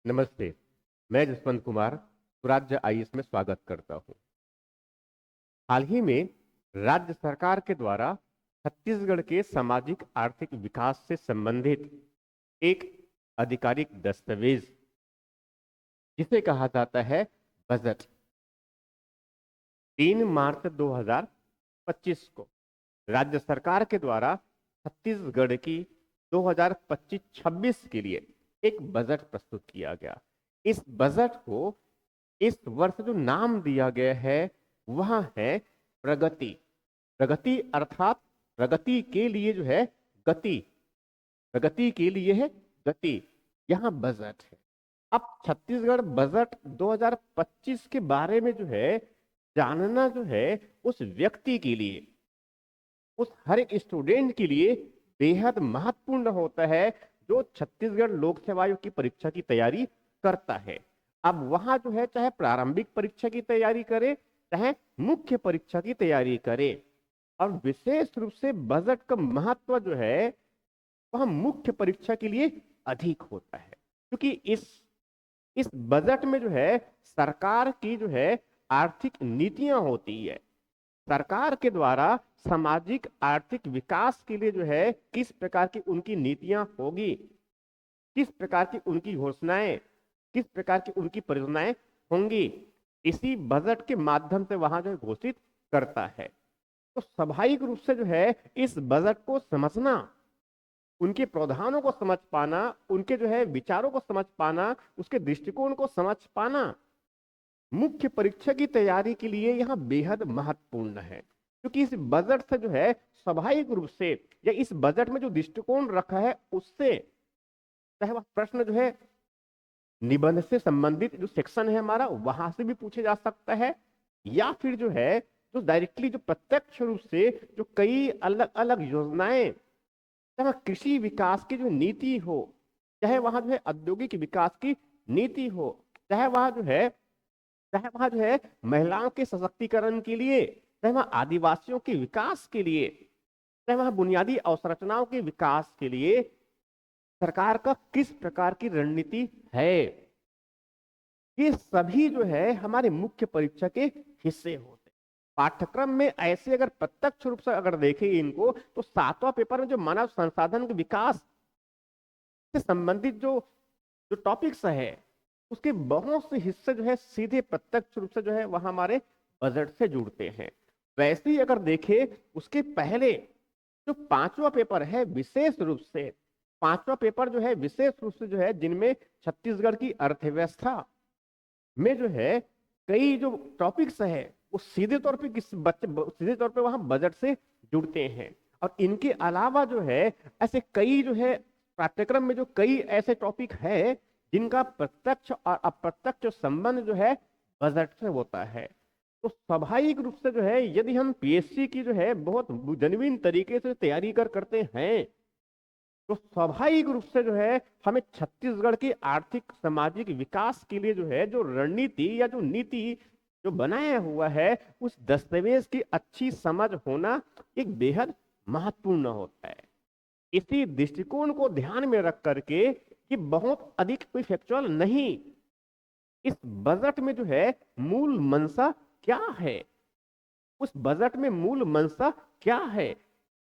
नमस्ते। मैं जसवंत कुमार स्वराज्य आईएएस में स्वागत करता हूं। हाल ही में राज्य सरकार के द्वारा छत्तीसगढ़ के सामाजिक आर्थिक विकास से संबंधित एक आधिकारिक दस्तावेज जिसे कहा जाता है बजट, 3 मार्च 2025 को राज्य सरकार के द्वारा छत्तीसगढ़ की 2025-26 के लिए एक बजट प्रस्तुत किया गया। इस बजट को इस वर्ष जो नाम दिया गया है वह है प्रगति। प्रगति अर्थात प्रगति के लिए जो है गति, प्रगति के लिए है गति। यहां बजट है। अब छत्तीसगढ़ बजट 2025 के बारे में जो है जानना जो है उस व्यक्ति के लिए, उस हर एक स्टूडेंट के लिए बेहद महत्वपूर्ण होता है जो छत्तीसगढ़ लोक सेवा आयोग की परीक्षा की तैयारी करता है। अब वहां जो है चाहे प्रारंभिक परीक्षा की तैयारी करे चाहे मुख्य परीक्षा की तैयारी करे, और विशेष रूप से बजट का महत्व जो है वह मुख्य परीक्षा के लिए अधिक होता है, क्योंकि इस बजट में जो है सरकार की जो है आर्थिक नीतियां होती है। सरकार के द्वारा सामाजिक आर्थिक विकास के लिए जो है किस प्रकार की उनकी नीतियां होगी, किस प्रकार की उनकी घोषणाएं, किस प्रकार की उनकी परियोजनाएं होंगी, इसी बजट के माध्यम से वहां जो है घोषित करता है। तो स्वाभाविक रूप से जो है इस बजट को समझना, उनके प्रावधानों को समझ पाना, उनके जो है विचारों को समझ पाना, उसके दृष्टिकोण को समझ पाना मुख्य परीक्षा की तैयारी के लिए यहां बेहद महत्वपूर्ण है। क्योंकि इस बजट से जो है स्वाभाविक रूप से या इस बजट में जो दृष्टिकोण रखा है उससे चाहे वह प्रश्न जो है निबंध से संबंधित जो सेक्शन है हमारा वहां से भी पूछे जा सकता है, या फिर जो है जो डायरेक्टली जो प्रत्यक्ष रूप से जो कई अलग अलग योजनाएं, चाहे वह कृषि विकास की जो नीति हो, चाहे वहां जो है औद्योगिक विकास की नीति हो, चाहे वहां जो है महिलाओं के सशक्तिकरण के लिए, चाहे वहां आदिवासियों के विकास के लिए, चाहे वहां बुनियादी अवसंरचनाओं के विकास के लिए सरकार का किस प्रकार की रणनीति है, ये सभी जो है हमारे मुख्य परीक्षा के हिस्से होते हैं। पाठ्यक्रम में ऐसे अगर प्रत्यक्ष रूप से अगर देखें इनको तो 7वां पेपर में जो मानव संसाधन के विकास से संबंधित जो जो टॉपिक्स है उसके बहुत से हिस्से जो है सीधे प्रत्यक्ष रूप से जो है वह हमारे बजट से जुड़ते हैं। वैसे ही अगर देखें उसके पहले जो 5वां पेपर है विशेष रूप से, 5वां पेपर जो है विशेष रूप से जो है जिनमें छत्तीसगढ़ की अर्थव्यवस्था में जो है कई जो टॉपिक्स है वो सीधे तौर पे सीधे तौर पे वहां बजट से जुड़ते हैं। और इनके अलावा जो है ऐसे कई जो है पाठ्यक्रम में जो कई ऐसे टॉपिक है जिनका प्रत्यक्ष और अप्रत्यक्ष संबंध जो है बजट से होता है। तो स्वाभाविक रूप से जो है यदि हम पीएससी की जो है बहुत जेन्युइन तरीके से तैयारी करते हैं तो स्वाभाविक रूप से जो है हमें छत्तीसगढ़ के आर्थिक सामाजिक विकास के लिए जो है जो रणनीति या जो नीति जो बनाया हुआ है उस दस्तावेज की अच्छी समझ होना एक बेहद महत्वपूर्ण होता है। इसी दृष्टिकोण को ध्यान में रख करके कि बहुत अधिक कोई फैक्चुअल नहीं, इस बजट में जो है मूल मंशा क्या है, उस बजट में मूल मंशा क्या है,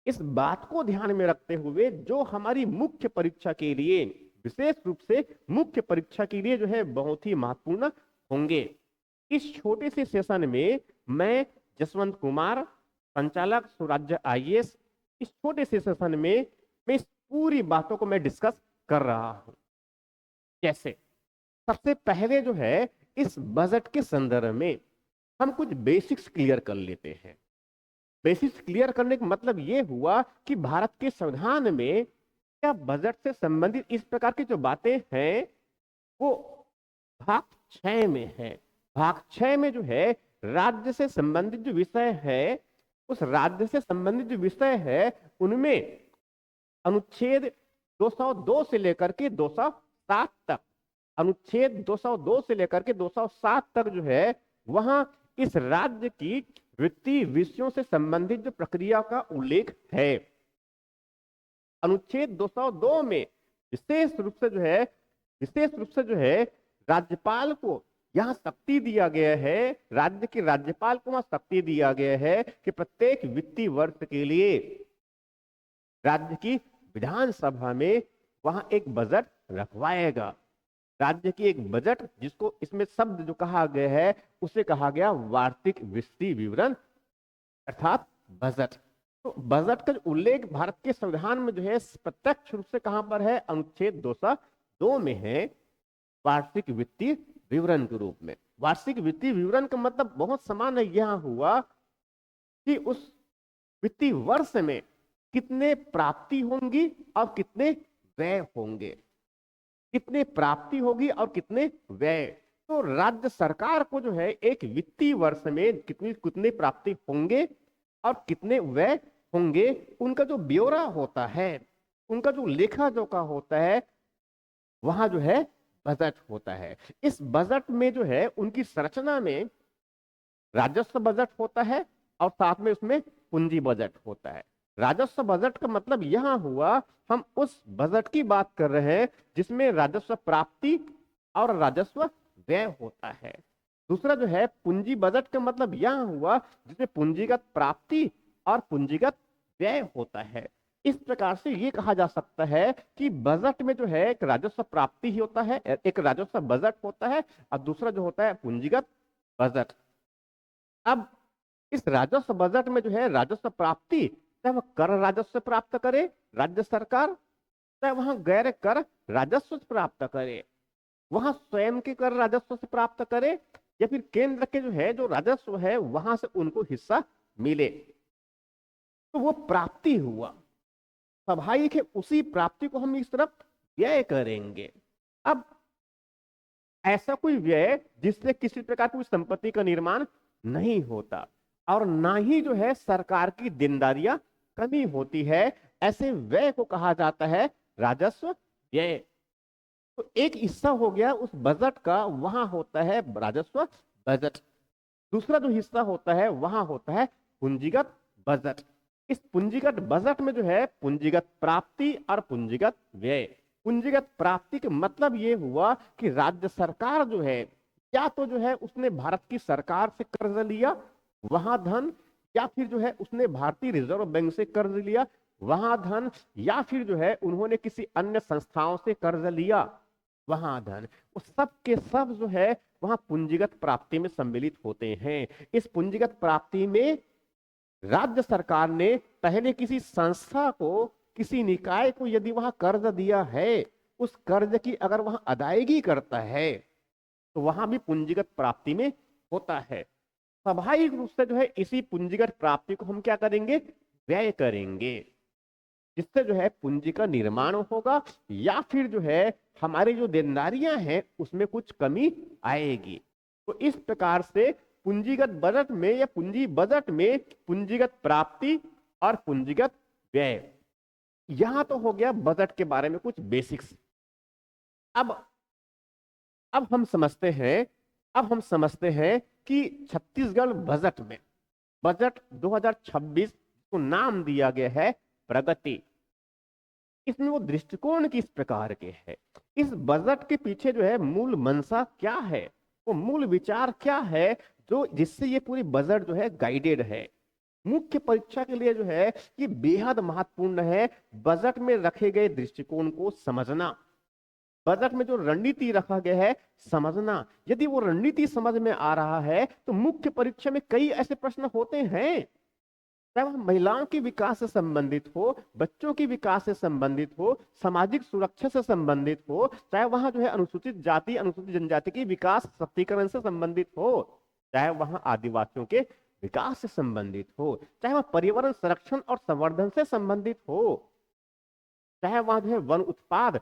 इस बात को ध्यान में रखते हुए जो हमारी मुख्य परीक्षा के लिए, विशेष रूप से मुख्य परीक्षा के लिए जो है बहुत ही महत्वपूर्ण होंगे। इस छोटे से सेशन में मैं जसवंत कुमार, संचालक स्वराज्य आईएएस, इस छोटे से सेशन में मैं इस पूरी बातों को मैं डिस्कस कर रहा हूं। जैसे सबसे पहले जो है इस बजट के संदर्भ में हम कुछ बेसिक्स क्लियर कर लेते हैं। बेसिक्स क्लियर करने का मतलब यह हुआ कि भारत के संविधान में क्या बजट से संबंधित इस प्रकार की जो बातें हैं वो भाग 6 में है। भाग 6 में जो है राज्य से संबंधित जो विषय है, उस राज्य से संबंधित जो विषय है उनमें अनुच्छेद 202 से लेकर के 207 तक, अनुच्छेद 202 से लेकर के 207 तक जो है वहां इस राज्य की वित्तीय विषयों से संबंधित जो प्रक्रिया का उल्लेख है। अनुच्छेद 202 में विशेष रूप से जो है विशेष रूप से जो है राज्यपाल को यहाँ शक्ति दिया गया है, राज्य के राज्यपाल को वहां शक्ति दिया गया है कि प्रत्येक वित्तीय वर्ष के लिए राज्य की विधानसभा में वहां एक बजट रखवाएगा। राज्य की एक बजट, जिसको इसमें शब्द जो कहा गया है उसे कहा गया वार्षिक वित्तीय विवरण अर्थात बजट। तो बजट का उल्लेख भारत के संविधान में जो है प्रत्यक्ष रूप से कहां पर है, अनुच्छेद 202 में है, वार्षिक वित्तीय विवरण के रूप में। वार्षिक वित्तीय विवरण का मतलब बहुत समान यह हुआ कि उस वित्तीय वर्ष में कितने प्राप्ति होंगी और कितने व्यय होंगे, कितने प्राप्ति होगी और कितने व्यय। तो राज्य सरकार को जो है एक वित्तीय वर्ष में कितनी कितने प्राप्ति होंगे और कितने व्यय होंगे, उनका जो ब्यौरा होता है, उनका जो लेखा जोखा होता है, वहां जो है बजट होता है। इस बजट में जो है उनकी संरचना में राजस्व बजट होता है और साथ में उसमें पूंजी बजट होता है। राजस्व बजट का मतलब यहां हुआ, हम उस बजट की बात कर रहे हैं जिसमें राजस्व प्राप्ति और राजस्व व्यय होता है। दूसरा जो है पूंजी बजट का मतलब यह हुआ जिसमें पूंजीगत प्राप्ति और पूंजीगत व्यय होता है। इस प्रकार से ये कहा जा सकता है कि बजट में जो है एक राजस्व प्राप्ति ही होता है, एक राजस्व बजट होता है, और दूसरा जो होता है पूंजीगत बजट। अब इस राजस्व बजट में जो है राजस्व प्राप्ति, चाहे वह कर राजस्व प्राप्त करे राज्य सरकार, चाहे वहां गैर कर राजस्व प्राप्त करे, वहां स्वयं के कर राजस्व से प्राप्त करे, या फिर केंद्र के जो है जो राजस्व है वहां से उनको हिस्सा मिले, तो वो प्राप्ति हुआ। स्वाभाविक है उसी प्राप्ति को हम इस तरफ व्यय करेंगे। अब ऐसा कोई व्यय जिससे किसी प्रकार की संपत्ति का निर्माण नहीं होता और ना ही जो है सरकार की देनदारियां कमी होती है, ऐसे व्यय को कहा जाता है राजस्व व्यय। तो एक हिस्सा हो गया उस बजट का, वहां होता है राजस्व बजट। दूसरा जो हिस्सा होता है वहां होता है पूंजीगत बजट। इस पूंजीगत बजट में जो है पूंजीगत प्राप्ति और पूंजीगत व्यय। पूंजीगत प्राप्ति का मतलब ये हुआ कि राज्य सरकार जो है, या तो जो है उसने भारत की सरकार से कर्ज लिया वहां धन, या फिर जो है उसने भारतीय रिजर्व बैंक से कर्ज लिया वहां धन, या फिर जो है उन्होंने किसी अन्य संस्थाओं से कर्ज लिया वहां धन। वो सब के सब जो है वहां पूंजीगत प्राप्ति में सम्मिलित होते हैं। इस पूंजीगत प्राप्ति में राज्य सरकार ने पहले किसी संस्था को, किसी निकाय को यदि वहां कर्ज दिया है, उस कर्ज की अगर वहां अदायगी करता है तो वहां भी पूंजीगत प्राप्ति में होता है। स्वाभाविक रूप से जो है इसी पूंजीगत प्राप्ति को हम क्या करेंगे, व्यय करेंगे, जिससे जो है पूंजी का निर्माण होगा, या फिर जो है हमारी जो देनदारियां हैं उसमें कुछ कमी आएगी। तो इस प्रकार से पूंजीगत बजट में या पूंजी बजट में पूंजीगत प्राप्ति और पूंजीगत व्यय, यहां तो हो गया बजट के बारे में कुछ बेसिक्स। अब हम समझते हैं कि छत्तीसगढ़ बजट में, बजट 2026 को नाम दिया गया है प्रगति, इसमें वो दृष्टिकोण किस प्रकार के है, इस बजट के पीछे जो है मूल मंशा क्या है, वो मूल विचार क्या है, जो जिससे ये पूरी बजट जो है गाइडेड है। मुख्य परीक्षा के लिए जो है ये बेहद महत्वपूर्ण है, बजट में रखे गए दृष्टिकोण को समझना, बजट में जो रणनीति रखा गया है समझना। यदि वो रणनीति समझ में आ रहा है तो मुख्य परीक्षा में कई ऐसे प्रश्न होते हैं, चाहे वह महिलाओं के विकास से संबंधित हो, बच्चों के विकास से संबंधित हो, सामाजिक सुरक्षा से संबंधित हो, चाहे वहां जो है अनुसूचित जाति अनुसूचित जनजाति के विकास सशक्तिकरण से संबंधित हो, चाहे वहां आदिवासियों के विकास से संबंधित हो, चाहे वह पर्यावरण संरक्षण और संवर्धन से संबंधित हो, चाहे वहां जो है वन उत्पाद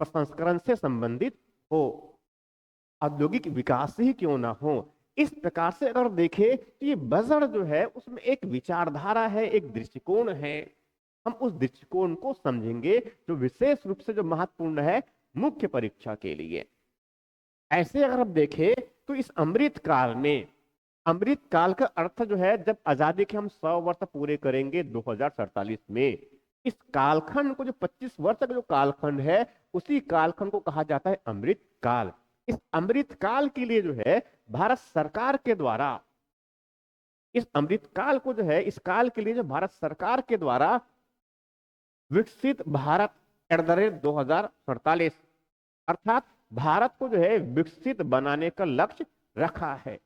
प्रसंस्करण से संबंधित हो, औद्योगिक विकास ही क्यों ना हो। इस प्रकार से अगर देखें तो ये बजट जो है उसमें एक विचारधारा है, एक दृष्टिकोण है। हम उस दृष्टिकोण को समझेंगे जो विशेष रूप से जो महत्वपूर्ण है मुख्य परीक्षा के लिए। ऐसे अगर हम देखें तो इस अमृत काल में, अमृत काल का अर्थ जो है जब आजादी के हम 100 वर्ष पूरे करेंगे 2047 में, इस कालखंड को, जो 25 वर्ष का जो कालखंड है, उसी कालखंड को कहा जाता है अमृत काल। इस अमृत काल के लिए जो है भारत सरकार के द्वारा, इस अमृत काल को जो है, इस काल के लिए जो भारत सरकार के द्वारा विकसित भारत @2047, अर्थात भारत को जो है विकसित बनाने का लक्ष्य रखा है।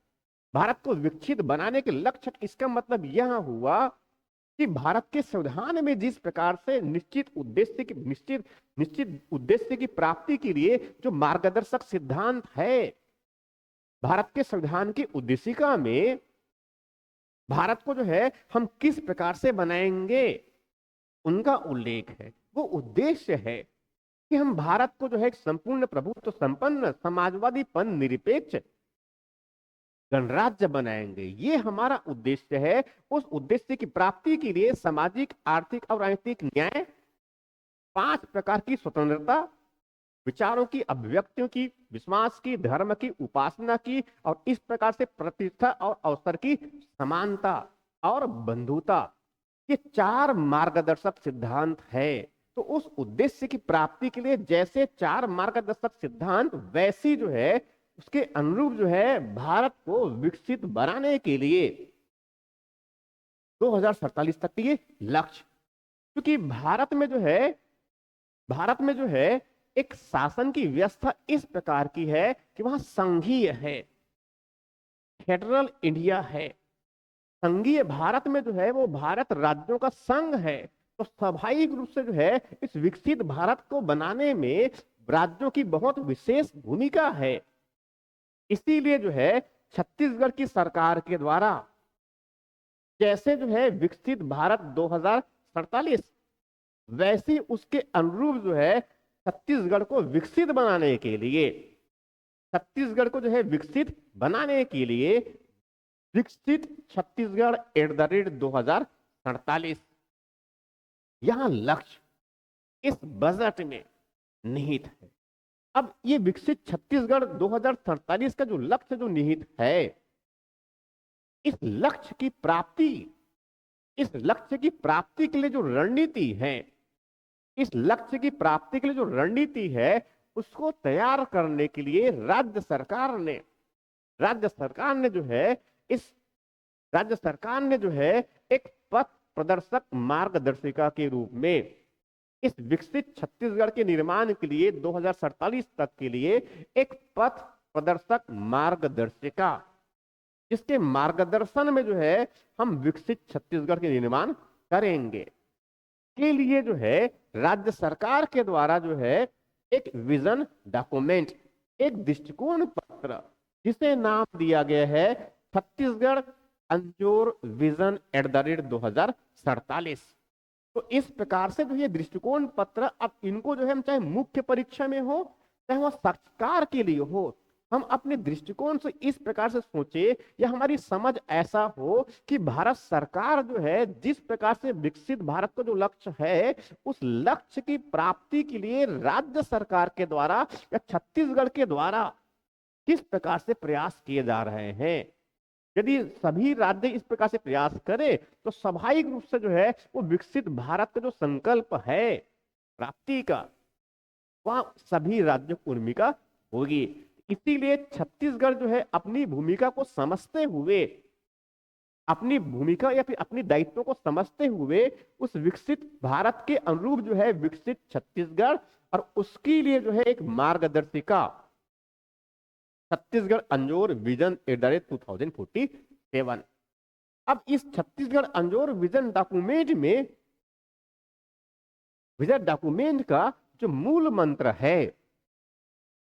भारत को विकसित बनाने के लक्ष्य, इसका मतलब यह हुआ कि भारत के संविधान में जिस प्रकार से निश्चित उद्देश्य की प्राप्ति के लिए जो मार्गदर्शक सिद्धांत है, भारत के संविधान की उद्देशिका में भारत को जो है हम किस प्रकार से बनाएंगे, उनका उल्लेख है। वो उद्देश्य है कि हम भारत को जो है एक संपूर्ण प्रभुत्व संपन्न समाजवादी पन निरपेक्ष गणराज्य बनाएंगे। ये हमारा उद्देश्य है। उस उद्देश्य की प्राप्ति के लिए सामाजिक, आर्थिक और राजनीतिक न्याय, 5 प्रकार की स्वतंत्रता, विचारों की अभिव्यक्तियों की, विश्वास की, धर्म की, उपासना की, और इस प्रकार से प्रतिष्ठा और अवसर की समानता और बंधुता, ये 4 मार्गदर्शक सिद्धांत है। तो उस उद्देश्य की प्राप्ति के लिए जैसे 4 मार्गदर्शक सिद्धांत, वैसी जो है उसके अनुरूप जो है भारत को विकसित बनाने के लिए 2047 तक के लक्ष्य, क्योंकि भारत में जो है एक शासन की व्यवस्था इस प्रकार की है कि वहां संघीय है, फेडरल इंडिया है। संघीय भारत में जो है वो भारत राज्यों का संघ है। तो स्वाभाविक रूप से जो है इस विकसित भारत को बनाने में राज्यों की बहुत विशेष भूमिका है। इसीलिए जो है छत्तीसगढ़ की सरकार के द्वारा जैसे जो है विकसित भारत 2047, वैसी उसके अनुरूप जो है छत्तीसगढ़ को विकसित बनाने के लिए, छत्तीसगढ़ को जो है विकसित बनाने के लिए विकसित छत्तीसगढ़ @2047, यहां लक्ष्य इस बजट में निहित है। अब ये विकसित छत्तीसगढ़ 2047 का जो लक्ष्य जो निहित है, इस लक्ष्य की प्राप्ति के लिए जो रणनीति है, इस लक्ष्य की प्राप्ति के लिए जो रणनीति है, उसको तैयार करने के लिए राज्य सरकार ने जो है एक पथ प्रदर्शक मार्गदर्शिका के रूप में इस विकसित छत्तीसगढ़ के निर्माण के लिए 2047 तक के लिए एक पथ प्रदर्शक मार्गदर्शिका, जिसके मार्गदर्शन में जो है हम विकसित छत्तीसगढ़ के निर्माण करेंगे, के लिए जो है राज्य सरकार के द्वारा जो है एक विजन डॉक्यूमेंट, एक दृष्टिकोण पत्र, जिसे नाम दिया गया है छत्तीसगढ़ अंजोर विजन @2047। तो इस प्रकार से जो ये दृष्टिकोण पत्र, अब इनको जो है हम चाहे मुख्य परीक्षा में हो, चाहे वह साक्षात्कार के लिए हो, हम अपने दृष्टिकोण से इस प्रकार से सोचे, या हमारी समझ ऐसा हो कि भारत सरकार जो है जिस प्रकार से विकसित भारत का जो लक्ष्य है, उस लक्ष्य की प्राप्ति के लिए राज्य सरकार के द्वारा या छत्तीसगढ़ के द्वारा किस प्रकार से प्रयास किए जा रहे हैं। यदि सभी राज्य इस प्रकार से प्रयास करें तो स्वाभाविक रूप से जो है वो विकसित भारत का जो संकल्प है प्राप्ति का, वह सभी राज्यों की भूमिका होगी। इसीलिए छत्तीसगढ़ जो है अपनी भूमिका को समझते हुए, अपनी भूमिका या फिर अपनी दायित्वों को समझते हुए उस विकसित भारत के अनुरूप जो है विकसित छत्तीसगढ़, और उसके लिए जो है एक मार्गदर्शिका छत्तीसगढ़ अंजोर विजन @2047। अब इस छत्तीसगढ़ अंजोर विजन डॉक्यूमेंट का जो मूल मंत्र है,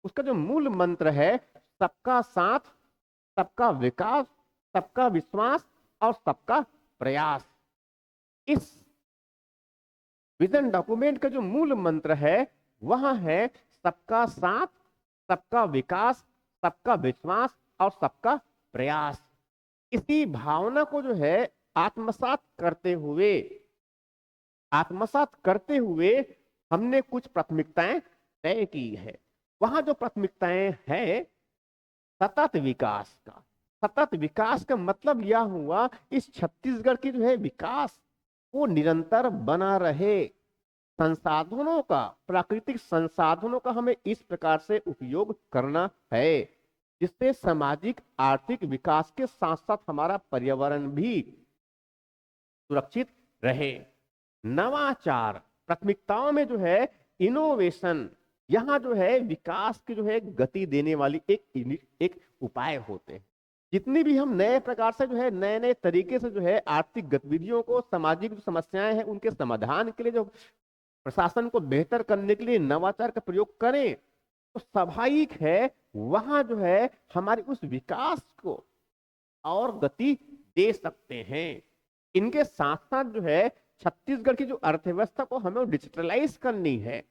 उसका जो मूल मंत्र है सबका साथ, सबका विकास, सबका विश्वास और सबका प्रयास। इस विजन डॉक्यूमेंट का जो मूल मंत्र है वह है सबका साथ, सबका विकास, सबका विश्वास और सबका प्रयास। इसी भावना को जो है आत्मसात करते हुए हमने कुछ प्राथमिकताएं तय की है। वहां जो प्राथमिकताएं हैं सतत विकास का मतलब यह हुआ इस छत्तीसगढ़ की जो है विकास वो निरंतर बना रहे, संसाधनों का, प्राकृतिक संसाधनों का हमें इस प्रकार से उपयोग करना है जिससे सामाजिक आर्थिक विकास के साथ साथ हमारा पर्यावरण भी सुरक्षित रहे। नवाचार प्राथमिकताओं में जो है इनोवेशन, यहाँ जो है विकास की जो है गति देने वाली एक उपाय होते हैं। जितनी भी हम नए प्रकार से जो है नए नए तरीके से जो है आर्थिक गतिविधियों को, सामाजिक जो समस्याएं हैं उनके समाधान के लिए, जो प्रशासन को बेहतर करने के लिए नवाचार का प्रयोग करें, तो स्वाभाविक है वहां जो है हमारे उस विकास को और गति दे सकते हैं। इनके साथ साथ जो है छत्तीसगढ़ की जो अर्थव्यवस्था को हमें डिजिटलाइज करनी है।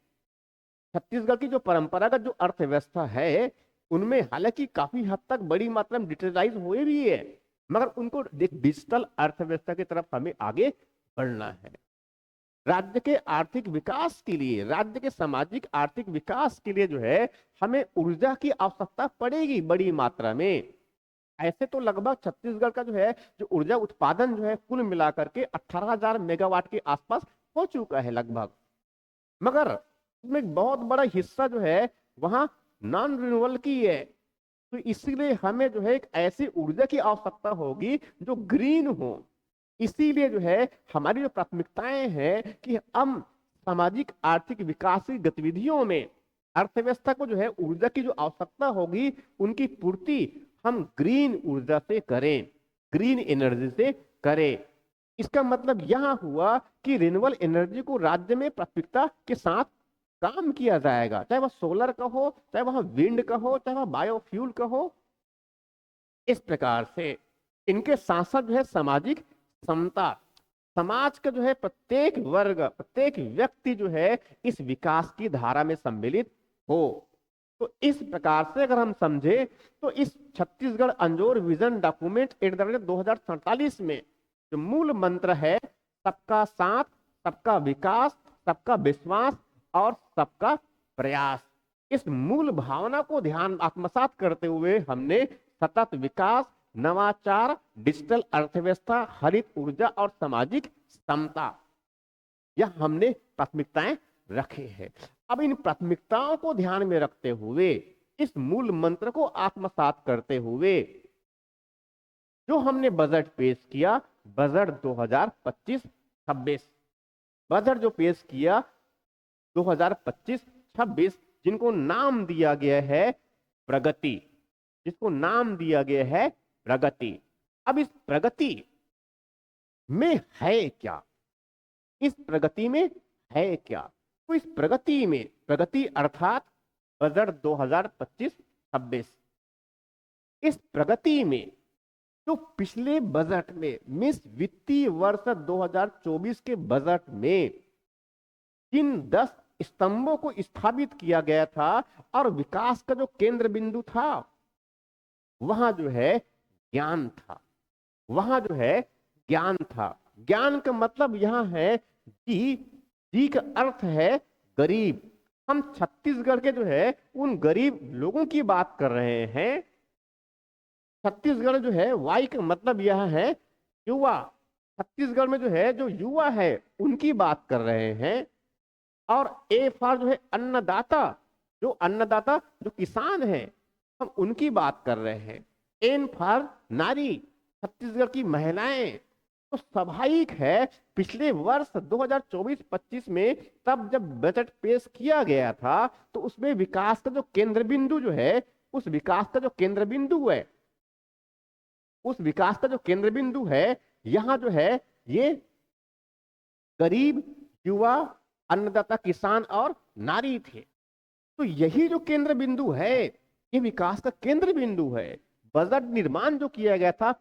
छत्तीसगढ़ की जो परंपरागत जो अर्थव्यवस्था है उनमें हालांकि काफी हद तक बड़ी मात्रा में डिजिटलाइज हुए भी है, मगर उनको डिजिटल अर्थव्यवस्था की तरफ हमें आगे बढ़ना है। राज्य के आर्थिक विकास के लिए, राज्य के सामाजिक आर्थिक विकास के लिए जो है हमें ऊर्जा की आवश्यकता पड़ेगी बड़ी मात्रा में। ऐसे तो लगभग छत्तीसगढ़ का जो है जो ऊर्जा उत्पादन जो है कुल मिलाकर के 18,000 मेगावाट के आसपास हो चुका है लगभग, मगर उसमें एक बहुत बड़ा हिस्सा जो है वहां नॉन रिन्यूएबल की है। तो इसीलिए हमें जो है एक ऐसी ऊर्जा की आवश्यकता होगी जो ग्रीन हो। इसीलिए जो है हमारी जो प्राथमिकताएं हैं कि हम सामाजिक आर्थिक विकास की गतिविधियों में अर्थव्यवस्था को जो है ऊर्जा की जो आवश्यकता होगी उनकी पूर्ति हम ग्रीन ऊर्जा से करें, ग्रीन एनर्जी से करें। इसका मतलब यह हुआ कि रिन्यूएबल एनर्जी को राज्य में प्राथमिकता के साथ काम किया जाएगा, चाहे वह सोलर का हो, चाहे वह विंड का हो, चाहे वह बायोफ्यूल का हो। इस प्रकार से इनके साथ साथ जो है सामाजिक समता, समाज का जो है प्रत्येक वर्ग, प्रत्येक व्यक्ति जो है इस विकास की धारा में सम्मिलित हो। तो इस प्रकार से अगर हम समझे तो इस Chhattisgarh Anjor vision document at the rate 2047 में जो मूल मंत्र है सबका साथ, सबका विकास, सबका विश्वास और सबका प्रयास, इस मूल भावना को ध्यान आत्मसात करते हुए हमने सतत विकास, नवाचार, डिजिटल अर्थव्यवस्था, हरित ऊर्जा और सामाजिक समता, यह हमने प्राथमिकताएं रखे हैं। अब इन प्राथमिकताओं को ध्यान में रखते हुए, इस मूल मंत्र को आत्मसात करते हुए जो हमने बजट पेश किया, बजट 2025-26, बजट जो पेश किया 2025-26, जिनको नाम दिया गया है प्रगति, जिसको नाम दिया गया है प्रगति। अब इस प्रगति में है क्या, इस प्रगति में है क्या? तो इस प्रगति में, प्रगति अर्थात बजट 2025-26, इस प्रगति में जो पिछले बजट में मिस वित्तीय वर्ष 2024 के बजट में जिन 10 स्तंभों को स्थापित किया गया था और विकास का जो केंद्र बिंदु था वहां जो है ज्ञान था, वहां जो है ज्ञान था। ज्ञान का मतलब यहां है जी का अर्थ है गरीब। हम छत्तीसगढ़ के जो है उन गरीब लोगों की बात कर रहे हैं। छत्तीसगढ़ जो है वाई का मतलब यह है युवा, छत्तीसगढ़ में जो है जो युवा है उनकी बात कर रहे हैं। और ए फॉर जो है अन्नदाता, जो अन्नदाता जो किसान है हम उनकी बात कर रहे हैं। एन फॉर नारी, छत्तीसगढ़ की महिलाएं। तो स्वाभाविक है पिछले वर्ष 2024-25 में तब जब बजट पेश किया गया था तो उसमें विकास का जो केंद्र बिंदु जो है, उस विकास का जो केंद्र बिंदु है, उस विकास का जो केंद्र बिंदु है यहां जो है ये गरीब, युवा, अन्नदाता, किसान और नारी थे। तो यही जो केंद्र बिंदु है ये विकास का केंद्र बिंदु है। बजट निर्माण जो किया गया था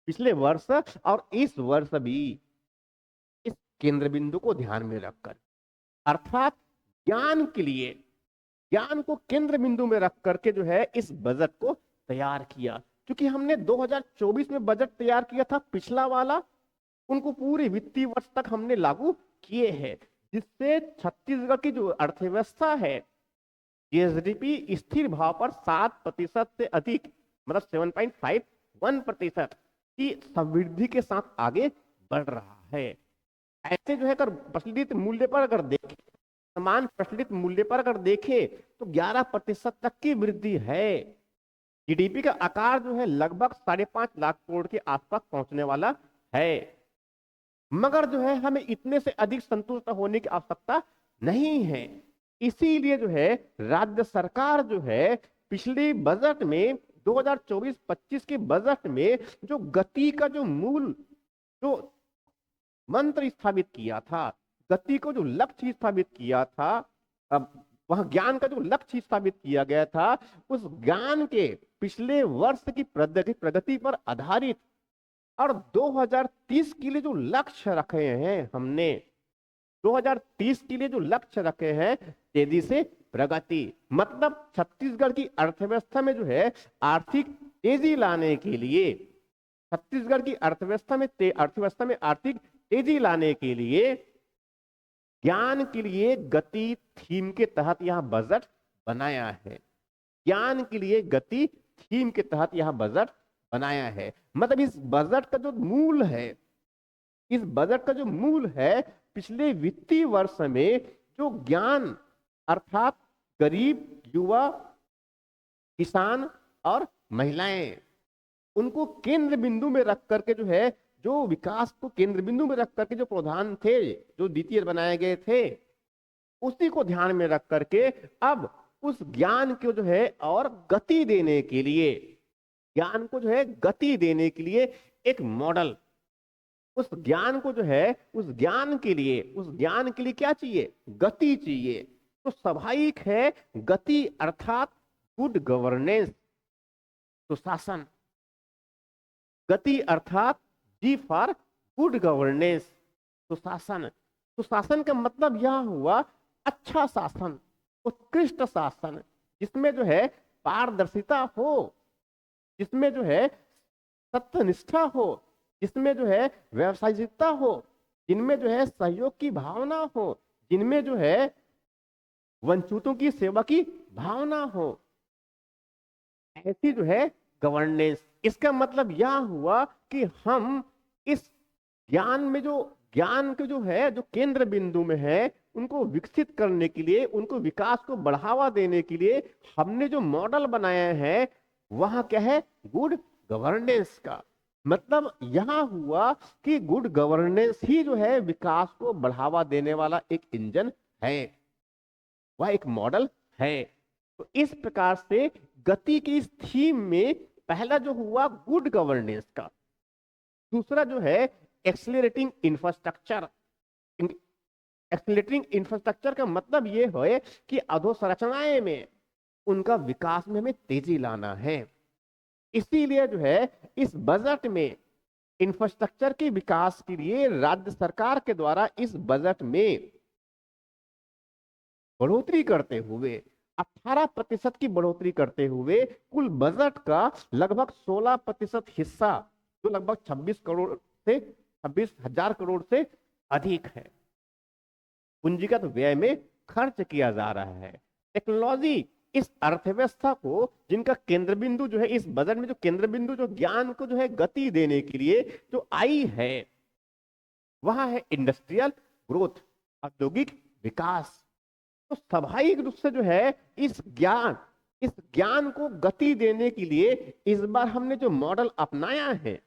पिछले वर्ष और इस वर्ष भी इस केंद्र बिंदु को ध्यान में रखकर, अर्थात ज्ञान के लिए, ज्ञान को केंद्र बिंदु में रख करके जो है इस बजट को तैयार किया। क्योंकि हमने 2024 में बजट तैयार किया था पिछला वाला, उनको पूरे वित्तीय वर्ष तक हमने लागू किए हैं, जिससे छत्तीसगढ़ की जो अर्थव्यवस्था है जीएसडीपी स्थिर भाव पर 7% से अधिक, मतलब 7.51% की समृद्धि के साथ आगे बढ़ रहा है। ऐसे जो है अगर प्रचलित मूल्य पर अगर देखें, समान प्रचलित मूल्य पर अगर देखें तो 11% तक की वृद्धि है। जीडीपी का आकार जो है लगभग 5.5 लाख करोड़ के आसपास पहुंचने वाला है। मगर जो है हमें इतने से अधिक संतुष्ट होने की आवश्यकता नहीं है। इसीलिए जो है राज्य सरकार जो है पिछले बजट में 2024-25 के बजट में जो गति का जो मूल जो मंत्र स्थापित किया था, गति को जो लक्ष्य स्थापित किया था, अब वह ज्ञान का जो लक्ष्य स्थापित किया गया था, उस ज्ञान के पिछले वर्ष की प्रगति पर आधारित और 2030 के लिए जो लक्ष्य रखे हैं हमने, 2030 के लिए जो लक्ष्य रखे हैं तेजी से प्रगति, मतलब छत्तीसगढ़ की अर्थव्यवस्था में जो है आर्थिक तेजी लाने के लिए, छत्तीसगढ़ की अर्थव्यवस्था में आर्थिक तेजी लाने के लिए ज्ञान के लिए गति थीम के तहत यह बजट बनाया है। ज्ञान के लिए गति थीम के तहत यह बजट बनाया है। मतलब इस बजट का जो मूल है, इस बजट का जो मूल है, पिछले वित्तीय वर्ष में जो ज्ञान अर्थात गरीब, युवा, किसान और महिलाएं, उनको केंद्र बिंदु में रख करके जो है, जो विकास को केंद्र बिंदु में रख करके जो प्रावधान थे, जो द्वितीय बनाए गए थे, उसी को ध्यान में रख करके अब उस ज्ञान को जो है और गति देने के लिए, ज्ञान को जो है गति देने के लिए एक मॉडल, उस ज्ञान को जो है, उस ज्ञान के लिए क्या चाहिए? गति चाहिए। तो स्वाभाविक है गति अर्थात गुड गवर्नेंस, सुशासन। गति अर्थात जी फॉर गुड गवर्नेंस, सुशासन। सुशासन का मतलब यह हुआ अच्छा शासन, उत्कृष्ट शासन, जिसमें जो है पारदर्शिता हो, जिसमें जो है सत्यनिष्ठा हो, जिसमें जो है व्यवसायिकता हो, जिनमें जो है सहयोग की भावना हो, जिनमें जो है वंचितों की सेवा की भावना हो, ऐसी जो है गवर्नेंस। इसका मतलब यह हुआ कि हम इस ज्ञान में जो ज्ञान के जो है, जो केंद्र बिंदु में है, उनको विकसित करने के लिए, उनको विकास को बढ़ावा देने के लिए हमने जो मॉडल बनाया है वह क्या है? गुड गवर्नेंस का। मतलब यहां हुआ कि गुड गवर्नेंस ही जो है विकास को बढ़ावा देने वाला एक इंजन है, वह एक मॉडल है। तो इस प्रकार से गति की इस थीम में पहला जो हुआ गुड गवर्नेंस का, दूसरा जो है एक्सेलरेटिंग इंफ्रास्ट्रक्चर। एक्सेलरेटिंग इंफ्रास्ट्रक्चर का मतलब ये है कि अधोसंरचनाएं में उनका विकास में हमें तेजी लाना है। इसीलिए जो है इस बजट में इंफ्रास्ट्रक्चर के विकास के लिए राज्य सरकार के द्वारा इस बजट में बढ़ोतरी करते हुए 18% की बढ़ोतरी करते हुए कुल बजट का लगभग 16% हिस्सा, जो लगभग 26,000 करोड़ से अधिक है, पूंजीगत व्यय में खर्च किया जा रहा है। टेक्नोलॉजी इस अर्थव्यवस्था को, जिनका केंद्र बिंदु जो है इस बजट में, जो केंद्र बिंदु जो ज्ञान को जो है गति देने के लिए जो आई है, वह है इंडस्ट्रियल ग्रोथ, औद्योगिक विकास। तो स्वाभाविक रूप से जो है इस ज्ञान को गति देने के लिए इस बार हमने जो मॉडल अपनाया है,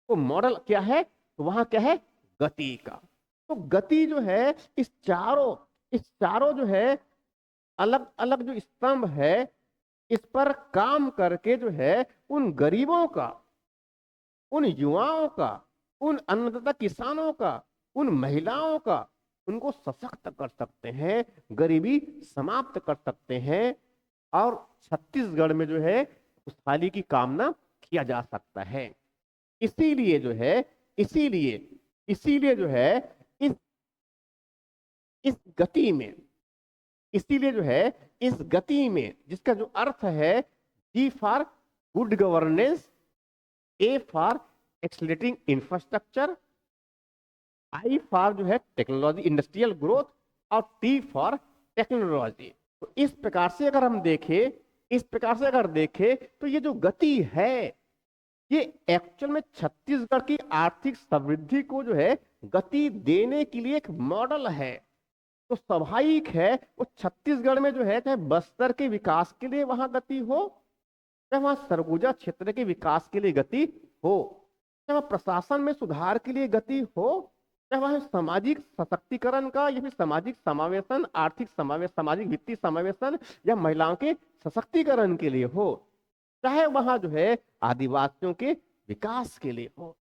वो मॉडल क्या है? तो वहां क्या है? गति का। तो गति जो है इस चारों जो है अलग अलग जो स्तंभ है, इस पर काम करके जो है उन गरीबों का, उन युवाओं का, उन अन्नदाता किसानों का, उन महिलाओं का, उनको सशक्त कर सकते हैं, गरीबी समाप्त कर सकते हैं, और छत्तीसगढ़ में जो है खुशहाली की कामना किया जा सकता है। इसीलिए जो है इस गति में, इसीलिए जो है इस गति में, जिसका जो अर्थ है G for good governance, A for accelerating infrastructure, I for जो है टेक्नोलॉजी इंडस्ट्रियल ग्रोथ, और टी फॉर टेक्नोलॉजी। तो इस प्रकार से अगर हम देखें, तो ये जो गति है, ये एक्चुअल में छत्तीसगढ़ की आर्थिक समृद्धि को जो है गति देने के लिए एक मॉडल है। तो स्वाभाविक है वो छत्तीसगढ़ में जो है चाहे बस्तर के विकास के लिए वहां गति हो, चाहे वहां सरगुजा क्षेत्र के विकास के लिए गति हो, चाहे वहां प्रशासन में सुधार के लिए गति हो, चाहे वहां सामाजिक सशक्तिकरण का या फिर सामाजिक समावेशन, आर्थिक समावेश, सामाजिक वित्तीय समावेशन या महिलाओं के सशक्तिकरण के लिए हो, चाहे वहां जो है आदिवासियों के विकास के लिए हो।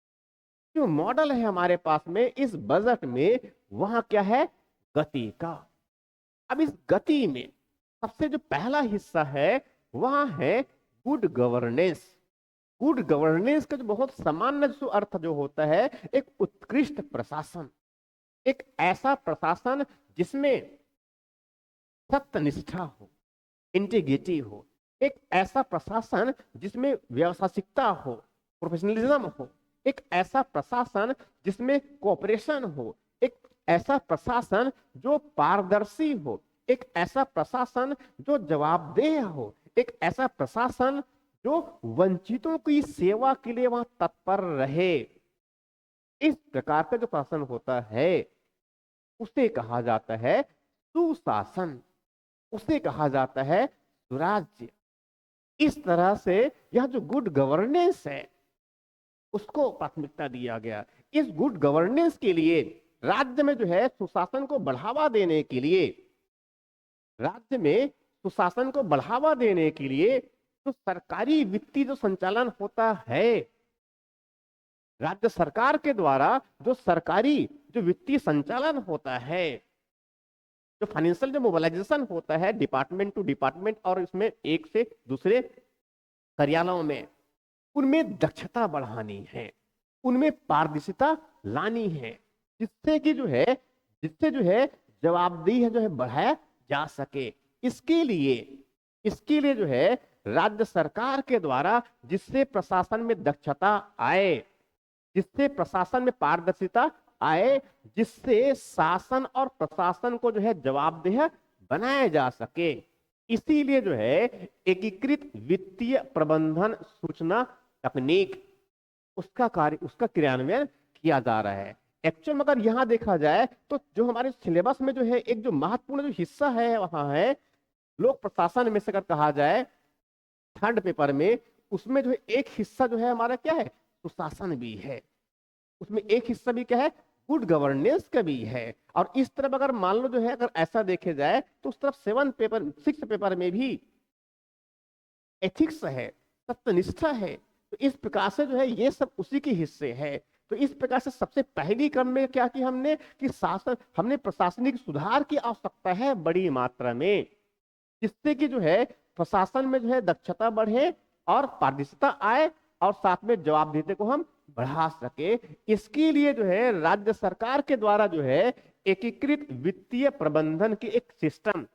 जो मॉडल है हमारे पास में इस बजट में, वहां क्या है? गति का। अब इस गति में सबसे जो पहला हिस्सा है वहां है गुड गवर्नेंस। गुड गवर्नेंस का जो बहुत सामान्य जो अर्थ जो होता है, एक उत्कृष्ट प्रशासन, एक ऐसा प्रशासन जिसमें सत्यनिष्ठा हो, इंटीग्रिटी हो, एक ऐसा प्रशासन जिसमें व्यावसायिकता हो, प्रोफेशनलिज्म हो, एक ऐसा प्रशासन जिसमें कोऑपरेशन हो, एक ऐसा प्रशासन जो पारदर्शी हो, एक ऐसा प्रशासन जो जवाबदेह हो, एक ऐसा प्रशासन जो वंचितों की सेवा के लिए वहां तत्पर रहे। इस प्रकार का जो प्रशासन होता है उसे कहा जाता है सुशासन, उसे कहा जाता है सुराज्य। इस तरह से यह जो गुड गवर्नेंस है उसको प्राथमिकता दिया गया। इस गुड गवर्नेंस के लिए राज्य में जो है सुशासन को बढ़ावा देने के लिए, राज्य में सुशासन को बढ़ावा देने के लिए तो सरकारी वित्तीय जो संचालन होता है, राज्य सरकार के द्वारा जो सरकारी जो वित्तीय संचालन होता है, जो फाइनेंशियल जो मोबिलाइजेशन होता है डिपार्टमेंट टू डिपार्टमेंट और इसमें एक से दूसरे कार्यालयों में, उनमें दक्षता बढ़ानी है, उनमें पारदर्शिता लानी है, जिससे कि जो है जवाबदेही जो है बढ़ाया जा सके। इसके लिए जो है राज्य सरकार के द्वारा जिससे प्रशासन में दक्षता आए, जिससे प्रशासन में पारदर्शिता आए, जिससे शासन और प्रशासन को जो है जवाबदेह बनाया जा सके, इसीलिए जो है एकीकृत वित्तीय प्रबंधन सूचना तकनीक उसका क्रियान्वयन किया जा रहा है। एक्चुअल में अगर यहां देखा जाए तो जो हमारे सिलेबस में जो है एक जो महत्वपूर्ण जो हिस्सा है वहां है लोक प्रशासन में से अगर कहा जाए थर्ड पेपर में, उसमें जो है एक हिस्सा जो है हमारा क्या है? सुशासन भी है। उसमें एक हिस्सा भी क्या है? गुड गवर्नेंस का भी है। और इस तरफ अगर मान लो जो है अगर ऐसा देखे जाए तो उस तरफ 6 पेपर में भी एथिक्स है, सत्यनिष्ठा है। तो इस प्रकार से जो है ये सब उसी के हिस्से है। तो इस प्रकार से सबसे पहली क्रम में क्या किया हमने कि हमने प्रशासनिक सुधार की आवश्यकता है बड़ी मात्रा में, जिससे कि जो है प्रशासन में जो है दक्षता बढ़े और पारदर्शिता आए और साथ में जवाबदेही को हम बढ़ा सके। इसके लिए जो है राज्य सरकार के द्वारा जो है एकीकृत वित्तीय प्रबंधन की एक सिस्टम,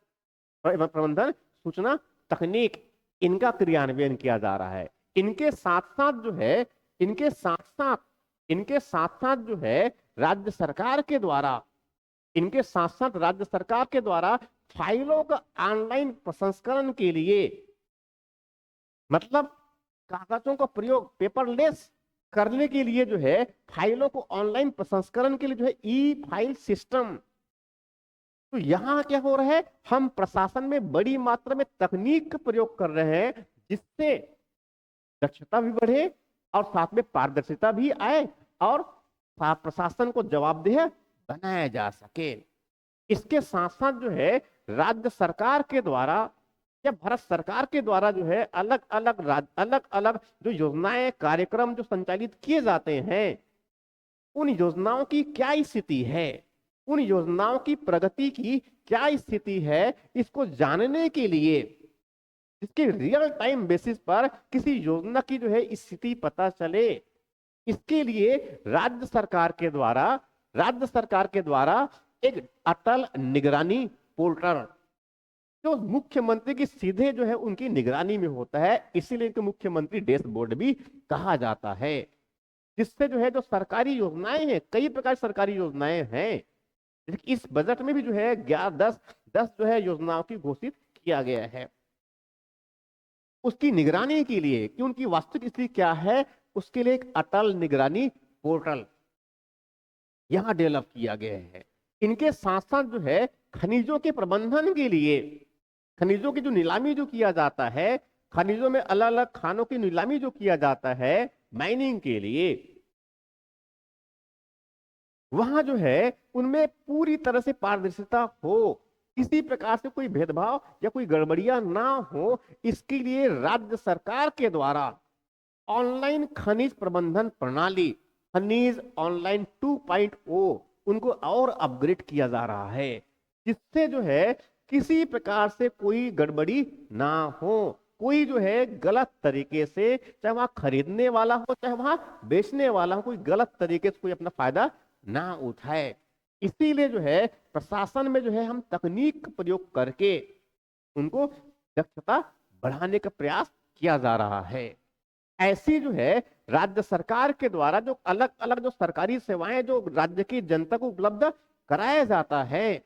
प्रबंधन सूचना तकनीक, इनका क्रियान्वयन किया जा रहा है। इनके साथ साथ जो है राज्य सरकार के द्वारा फाइलों का ऑनलाइन प्रसंस्करण के लिए, मतलब कागजों का प्रयोग पेपरलेस करने के लिए जो है फाइलों को ऑनलाइन प्रसंस्करण के लिए जो है ई फाइल सिस्टम। तो यहां क्या हो रहा है? हम प्रशासन में बड़ी मात्रा में तकनीक का प्रयोग कर रहे हैं, जिससे दक्षता भी बढ़े और साथ में पारदर्शिता भी आए और प्रशासन को जवाबदेह बनाया जा सके। इसके साथ साथ जो है राज्य सरकार के द्वारा या भारत सरकार के द्वारा जो है अलग अलग जो योजनाएं कार्यक्रम जो संचालित किए जाते हैं, उन योजनाओं की क्या स्थिति है, उन योजनाओं की प्रगति की क्या स्थिति है, इसको जानने के लिए, जिसके रियल टाइम बेसिस पर किसी योजना की जो है स्थिति पता चले, इसके लिए राज्य सरकार के द्वारा एक अटल निगरानी पोर्टल जो मुख्यमंत्री की सीधे जो है उनकी निगरानी में होता है, इसीलिए इनको मुख्यमंत्री डैशबोर्ड भी कहा जाता है, जिससे जो है जो सरकारी योजनाएं हैं, कई प्रकार की सरकारी योजनाएं हैं, इस बजट में भी जो है 10 जो है योजनाओं की घोषित किया गया है। उसकी निगरानी के लिए कि उनकी वास्तविक स्थिति क्या है, उसके लिए एक अटल निगरानी पोर्टल यहां डेवलप किया गया है। इनके साथ साथ जो है खनिजों के प्रबंधन के लिए, खनिजों की जो नीलामी जो किया जाता है, खनिजों में अलग अलग खानों की नीलामी जो किया जाता है माइनिंग के लिए, वहां जो है उनमें पूरी तरह से पारदर्शिता हो, किसी प्रकार से कोई भेदभाव या कोई गड़बड़ियां ना हो, इसके लिए राज्य सरकार के द्वारा ऑनलाइन खनिज प्रबंधन प्रणाली, खनिज ऑनलाइन 2.0 उनको और अपग्रेड किया जा रहा है, जिससे जो है किसी प्रकार से कोई गड़बड़ी ना हो, कोई जो है गलत तरीके से, चाहे वहां खरीदने वाला हो चाहे वहां बेचने वाला हो, कोई गलत तरीके से कोई अपना फायदा ना उठाए। इसीलिए जो है प्रशासन में जो है हम तकनीक का प्रयोग करके उनको दक्षता बढ़ाने का प्रयास किया जा रहा है। ऐसी जो है राज्य सरकार के द्वारा जो अलग अलग जो सरकारी सेवाएं जो राज्य की जनता को उपलब्ध कराया जाता है,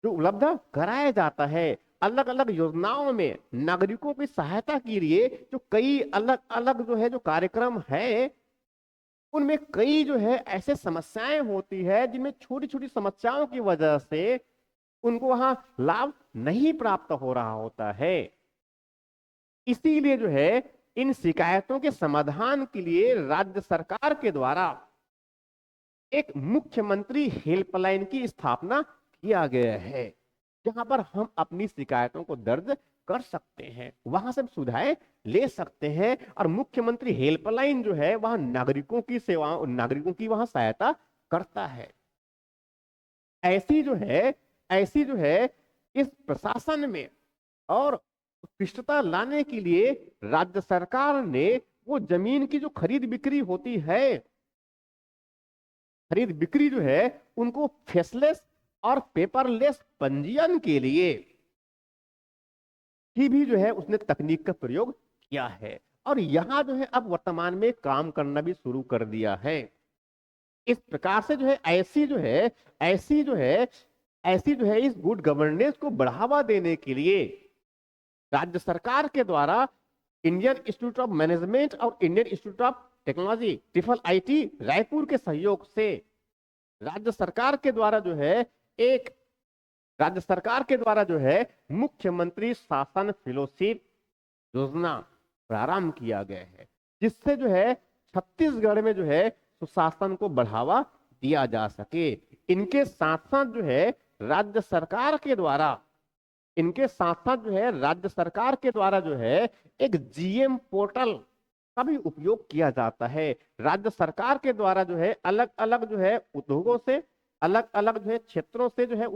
जो उपलब्ध कराया जाता है, अलग अलग योजनाओं में नागरिकों की सहायता के लिए जो कई अलग अलग जो है जो कार्यक्रम है, उनमें कई जो है ऐसे समस्याएं होती है जिनमें छोटी छोटी समस्याओं की वजह से उनको वहां लाभ नहीं प्राप्त हो रहा होता है। इसीलिए जो है इन शिकायतों के समाधान के लिए राज्य सरकार के द्वारा एक मुख्यमंत्री हेल्पलाइन की स्थापना किया गया है, जहां पर हम अपनी शिकायतों को दर्ज कर सकते हैं, वहां से सुधार ले सकते हैं। और मुख्यमंत्री हेल्पलाइन जो है वहां नागरिकों की सेवाओं, नागरिकों की वहां सहायता करता है। ऐसी जो है ऐसी जो है इस प्रशासन में और उत्कृष्टता लाने के लिए राज्य सरकार ने वो जमीन की जो खरीद बिक्री होती है, खरीद बिक्री जो है उनको फेसलेस और पेपरलेस पंजीयन के लिए की भी जो है उसने तकनीक का प्रयोग किया है, और यहां जो है अब वर्तमान में काम करना भी शुरू कर दिया है। इस प्रकार से जो है ऐसी जो है इस गुड गवर्नेंस को बढ़ावा देने के लिए राज्य सरकार के द्वारा इंडियन इंस्टीट्यूट ऑफ मैनेजमेंट और Indian institute of technology IIIT Raipur के सहयोग से राज्य सरकार के द्वारा जो है एक राज्य सरकार के द्वारा जो है मुख्यमंत्री शासन फेलोशिप योजना प्रारंभ किया गया है, जिससे जो है छत्तीसगढ़ में जो है सुशासन को बढ़ावा दिया जा सके। इनके साथ साथ जो है राज्य सरकार के द्वारा इनके साथ साथ जो है राज्य सरकार के द्वारा जो है एक GM पोर्टल का भी उपयोग किया जाता है। राज्य सरकार के द्वारा जो है अलग अलग जो है उद्योगों से, अलग अलग जो है क्षेत्रों से जो है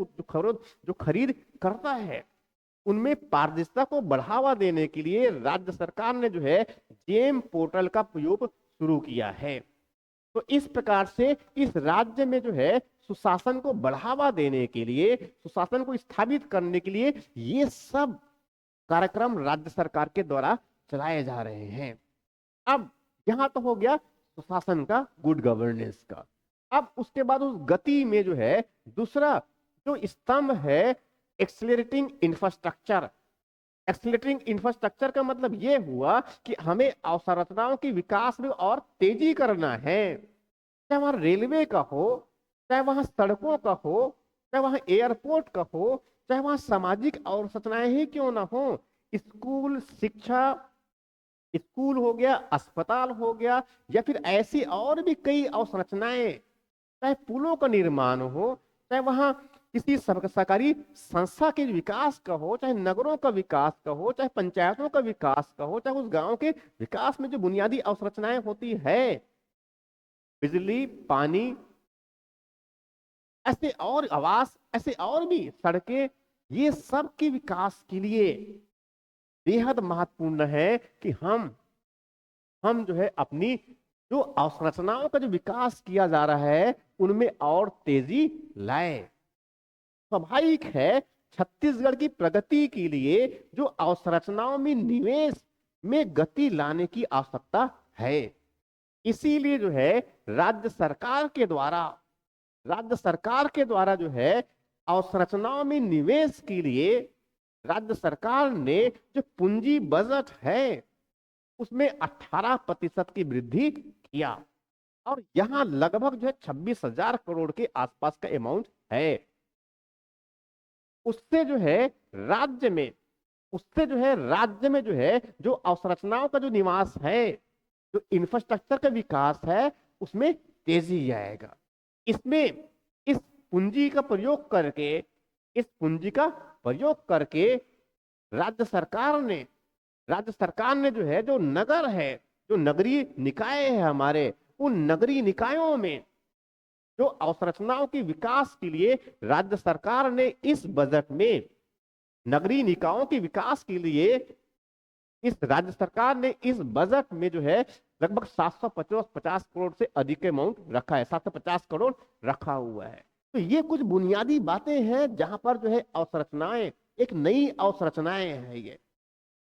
जो खरीद करता है, उनमें पारदर्शिता को बढ़ावा देने के लिए राज्य सरकार ने जो है GM पोर्टल का प्रयोग शुरू किया है। तो इस प्रकार से इस राज्य में जो है सुशासन को बढ़ावा देने के लिए, सुशासन को स्थापित करने के लिए ये सब कार्यक्रम राज्य सरकार के द्वारा चलाए जा रहे हैं। अब यहां तो हो गया सुशासन का, गुड गवर्नेंस का। अब उसके बाद उस गति में जो है दूसरा जो स्तंभ है एक्सेलरेटिंग इंफ्रास्ट्रक्चर। एक्सेलरेटिंग इंफ्रास्ट्रक्चर का मतलब यह हुआ कि हमें अवसंरचनाओं के विकास में और तेजी करना है, चाहे वहां रेलवे का हो, चाहे वहां सड़कों का हो, चाहे वहां एयरपोर्ट का हो, चाहे वहां सामाजिक अवसंरचनाएं ही क्यों ना हो, स्कूल शिक्षा, स्कूल हो गया, अस्पताल हो गया, या फिर ऐसी और भी कई अवसंरचनाएं, चाहे पुलों का निर्माण हो, चाहे वहां किसी सरकारी संस्था के विकास का हो, चाहे नगरों का विकास का हो, चाहे पंचायतों का विकास का हो, चाहे उस गांव के विकास में जो बुनियादी अवसंरचनाएं होती है, बिजली, पानी, ऐसे और आवास, ऐसे और भी सड़कें, ये सब के विकास के लिए बेहद महत्वपूर्ण है कि हम जो है अपनी जो अवसंरचनाओं का जो विकास किया जा रहा है उनमें और तेजी लाए। स्वाभाविक है छत्तीसगढ़ की प्रगति के लिए जो अवसंरचनाओं में निवेश में गति लाने की आवश्यकता है। इसीलिए जो है राज्य सरकार के द्वारा जो है अवसंरचनाओं में निवेश के लिए राज्य सरकार ने जो पूंजी बजट है उसमें 18% की वृद्धि किया। और यहां लगभग जो है 26,000 करोड़ के आसपास का अमाउंट है। उससे जो है राज्य में उससे जो है राज्य में जो है जो अवसंरचनाओं का जो निवास है, जो इंफ्रास्ट्रक्चर का विकास है, उसमें तेजी आएगा। इसमें इस पूंजी का प्रयोग करके इस पूंजी का प्रयोग करके राज्य सरकार ने जो है, जो नगर है, जो नगरीय निकाय है हमारे, उन नगरीय निकायों में जो अवसंरचनाओं के विकास के लिए राज्य सरकार ने इस बजट में नगरीय निकायों के विकास के लिए इस राज्य सरकार ने इस बजट में जो है लगभग 750 करोड़ से अधिक अमाउंट रखा है, 750 करोड़ रखा हुआ है। तो ये कुछ बुनियादी बातें हैं जहां पर जो है अवसंरचनाएं, एक नई अवसंरचनाएं हैं ये।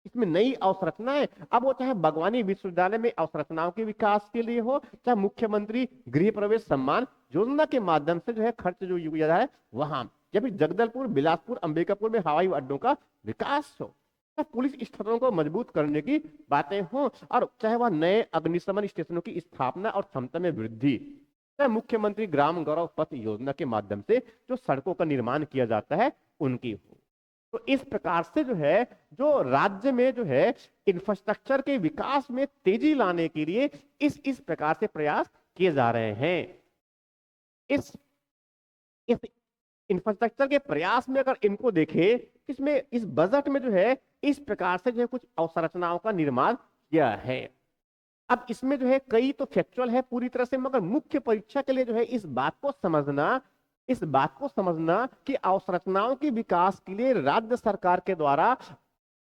इसमें नई अवसंरचनाएं, अब वो चाहे बागवानी विश्वविद्यालय में अवसंरचनाओं के विकास के लिए हो, चाहे मुख्यमंत्री गृह प्रवेश सम्मान योजना के माध्यम से जो है खर्च जो किया जाए वहां, या फिर जगदलपुर, बिलासपुर, अंबिकापुर में हवाई अड्डों का विकास हो, चाहे पुलिस स्टेशनों को मजबूत करने की बातें हो, और चाहे वह नए अग्निशमन स्टेशनों की स्थापना और क्षमता में वृद्धि, चाहे मुख्यमंत्री ग्राम गौरव पथ योजना के माध्यम से जो सड़कों का निर्माण किया जाता है उनकी हो। तो इस प्रकार से जो है, जो राज्य में जो है इंफ्रास्ट्रक्चर के विकास में तेजी लाने के लिए इस प्रकार से प्रयास किए जा रहे हैं। इस इस इंफ्रास्ट्रक्चर के प्रयास में अगर इनको देखें, इसमें इस बजट में जो है इस प्रकार से जो है कुछ अवसंरचनाओं का निर्माण किया है। अब इसमें जो है कई तो फैक्चुअल है पूरी तरह से, मगर मुख्य परीक्षा के लिए जो है इस बात को समझना कि अवसंरचनाओं के विकास के लिए राज्य सरकार के द्वारा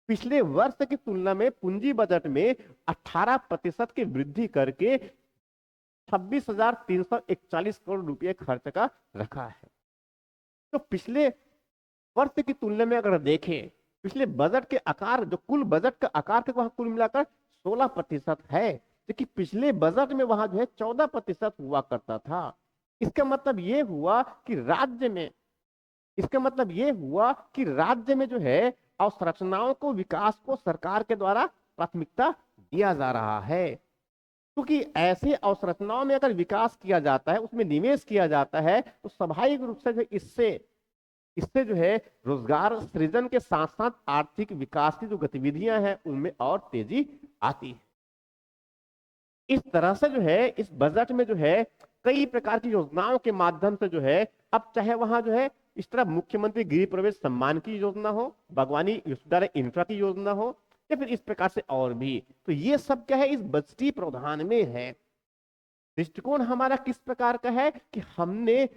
पिछले वर्ष की तुलना में पूंजी बजट में 18% की वृद्धि करके 26,341 करोड़ रुपए खर्च का रखा है। तो पिछले वर्ष की तुलना में अगर देखें, पिछले बजट के आकार, जो कुल बजट का आकार थे वहां कुल मिलाकर 16% है, लेकिन पिछले बजट में वहां जो है 14% हुआ करता था। इसका मतलब ये हुआ कि राज्य में जो है अवसंरचनाओं को, विकास को सरकार के द्वारा प्राथमिकता दिया जा रहा है। क्योंकि ऐसे अवसंरचनाओं में अगर विकास किया जाता है, उसमें निवेश किया जाता है, तो स्वाभाविक रूप से जो इससे जो है रोजगार सृजन के साथ साथ आर्थिक विकास की जो गतिविधियां हैं उनमें और तेजी आती है। इस तरह से जो है इस बजट में जो है कई प्रकार की योजनाओं के माध्यम से जो है, अब चाहे वहां जो है इस तरह मुख्यमंत्री गृह प्रवेश सम्मान की योजना हो, बागवानी विश्वविद्यालय इंफ्रा की योजना हो, या फिर इस प्रकार से और भी, तो ये सब क्या है इस बजटीय प्रावधान में है। दृष्टिकोण हमारा किस प्रकार का है कि हमने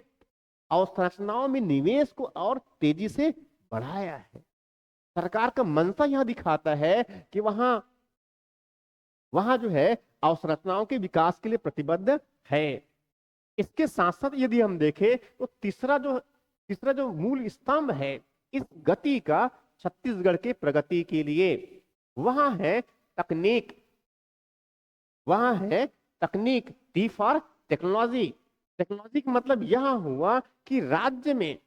अवसंरचनाओं में निवेश को और तेजी से बढ़ाया है। सरकार का मंशा यह दिखाता है कि वहां जो है अवसंरचनाओं के विकास के लिए प्रतिबद्ध है। इसके साथ साथ यदि हम देखें तो तीसरा जो मूल स्तंभ है इस गति का छत्तीसगढ़ के प्रगति के लिए, वहां है तकनीक। T for technology. टेक्नोलॉजी का मतलब यह हुआ कि राज्य में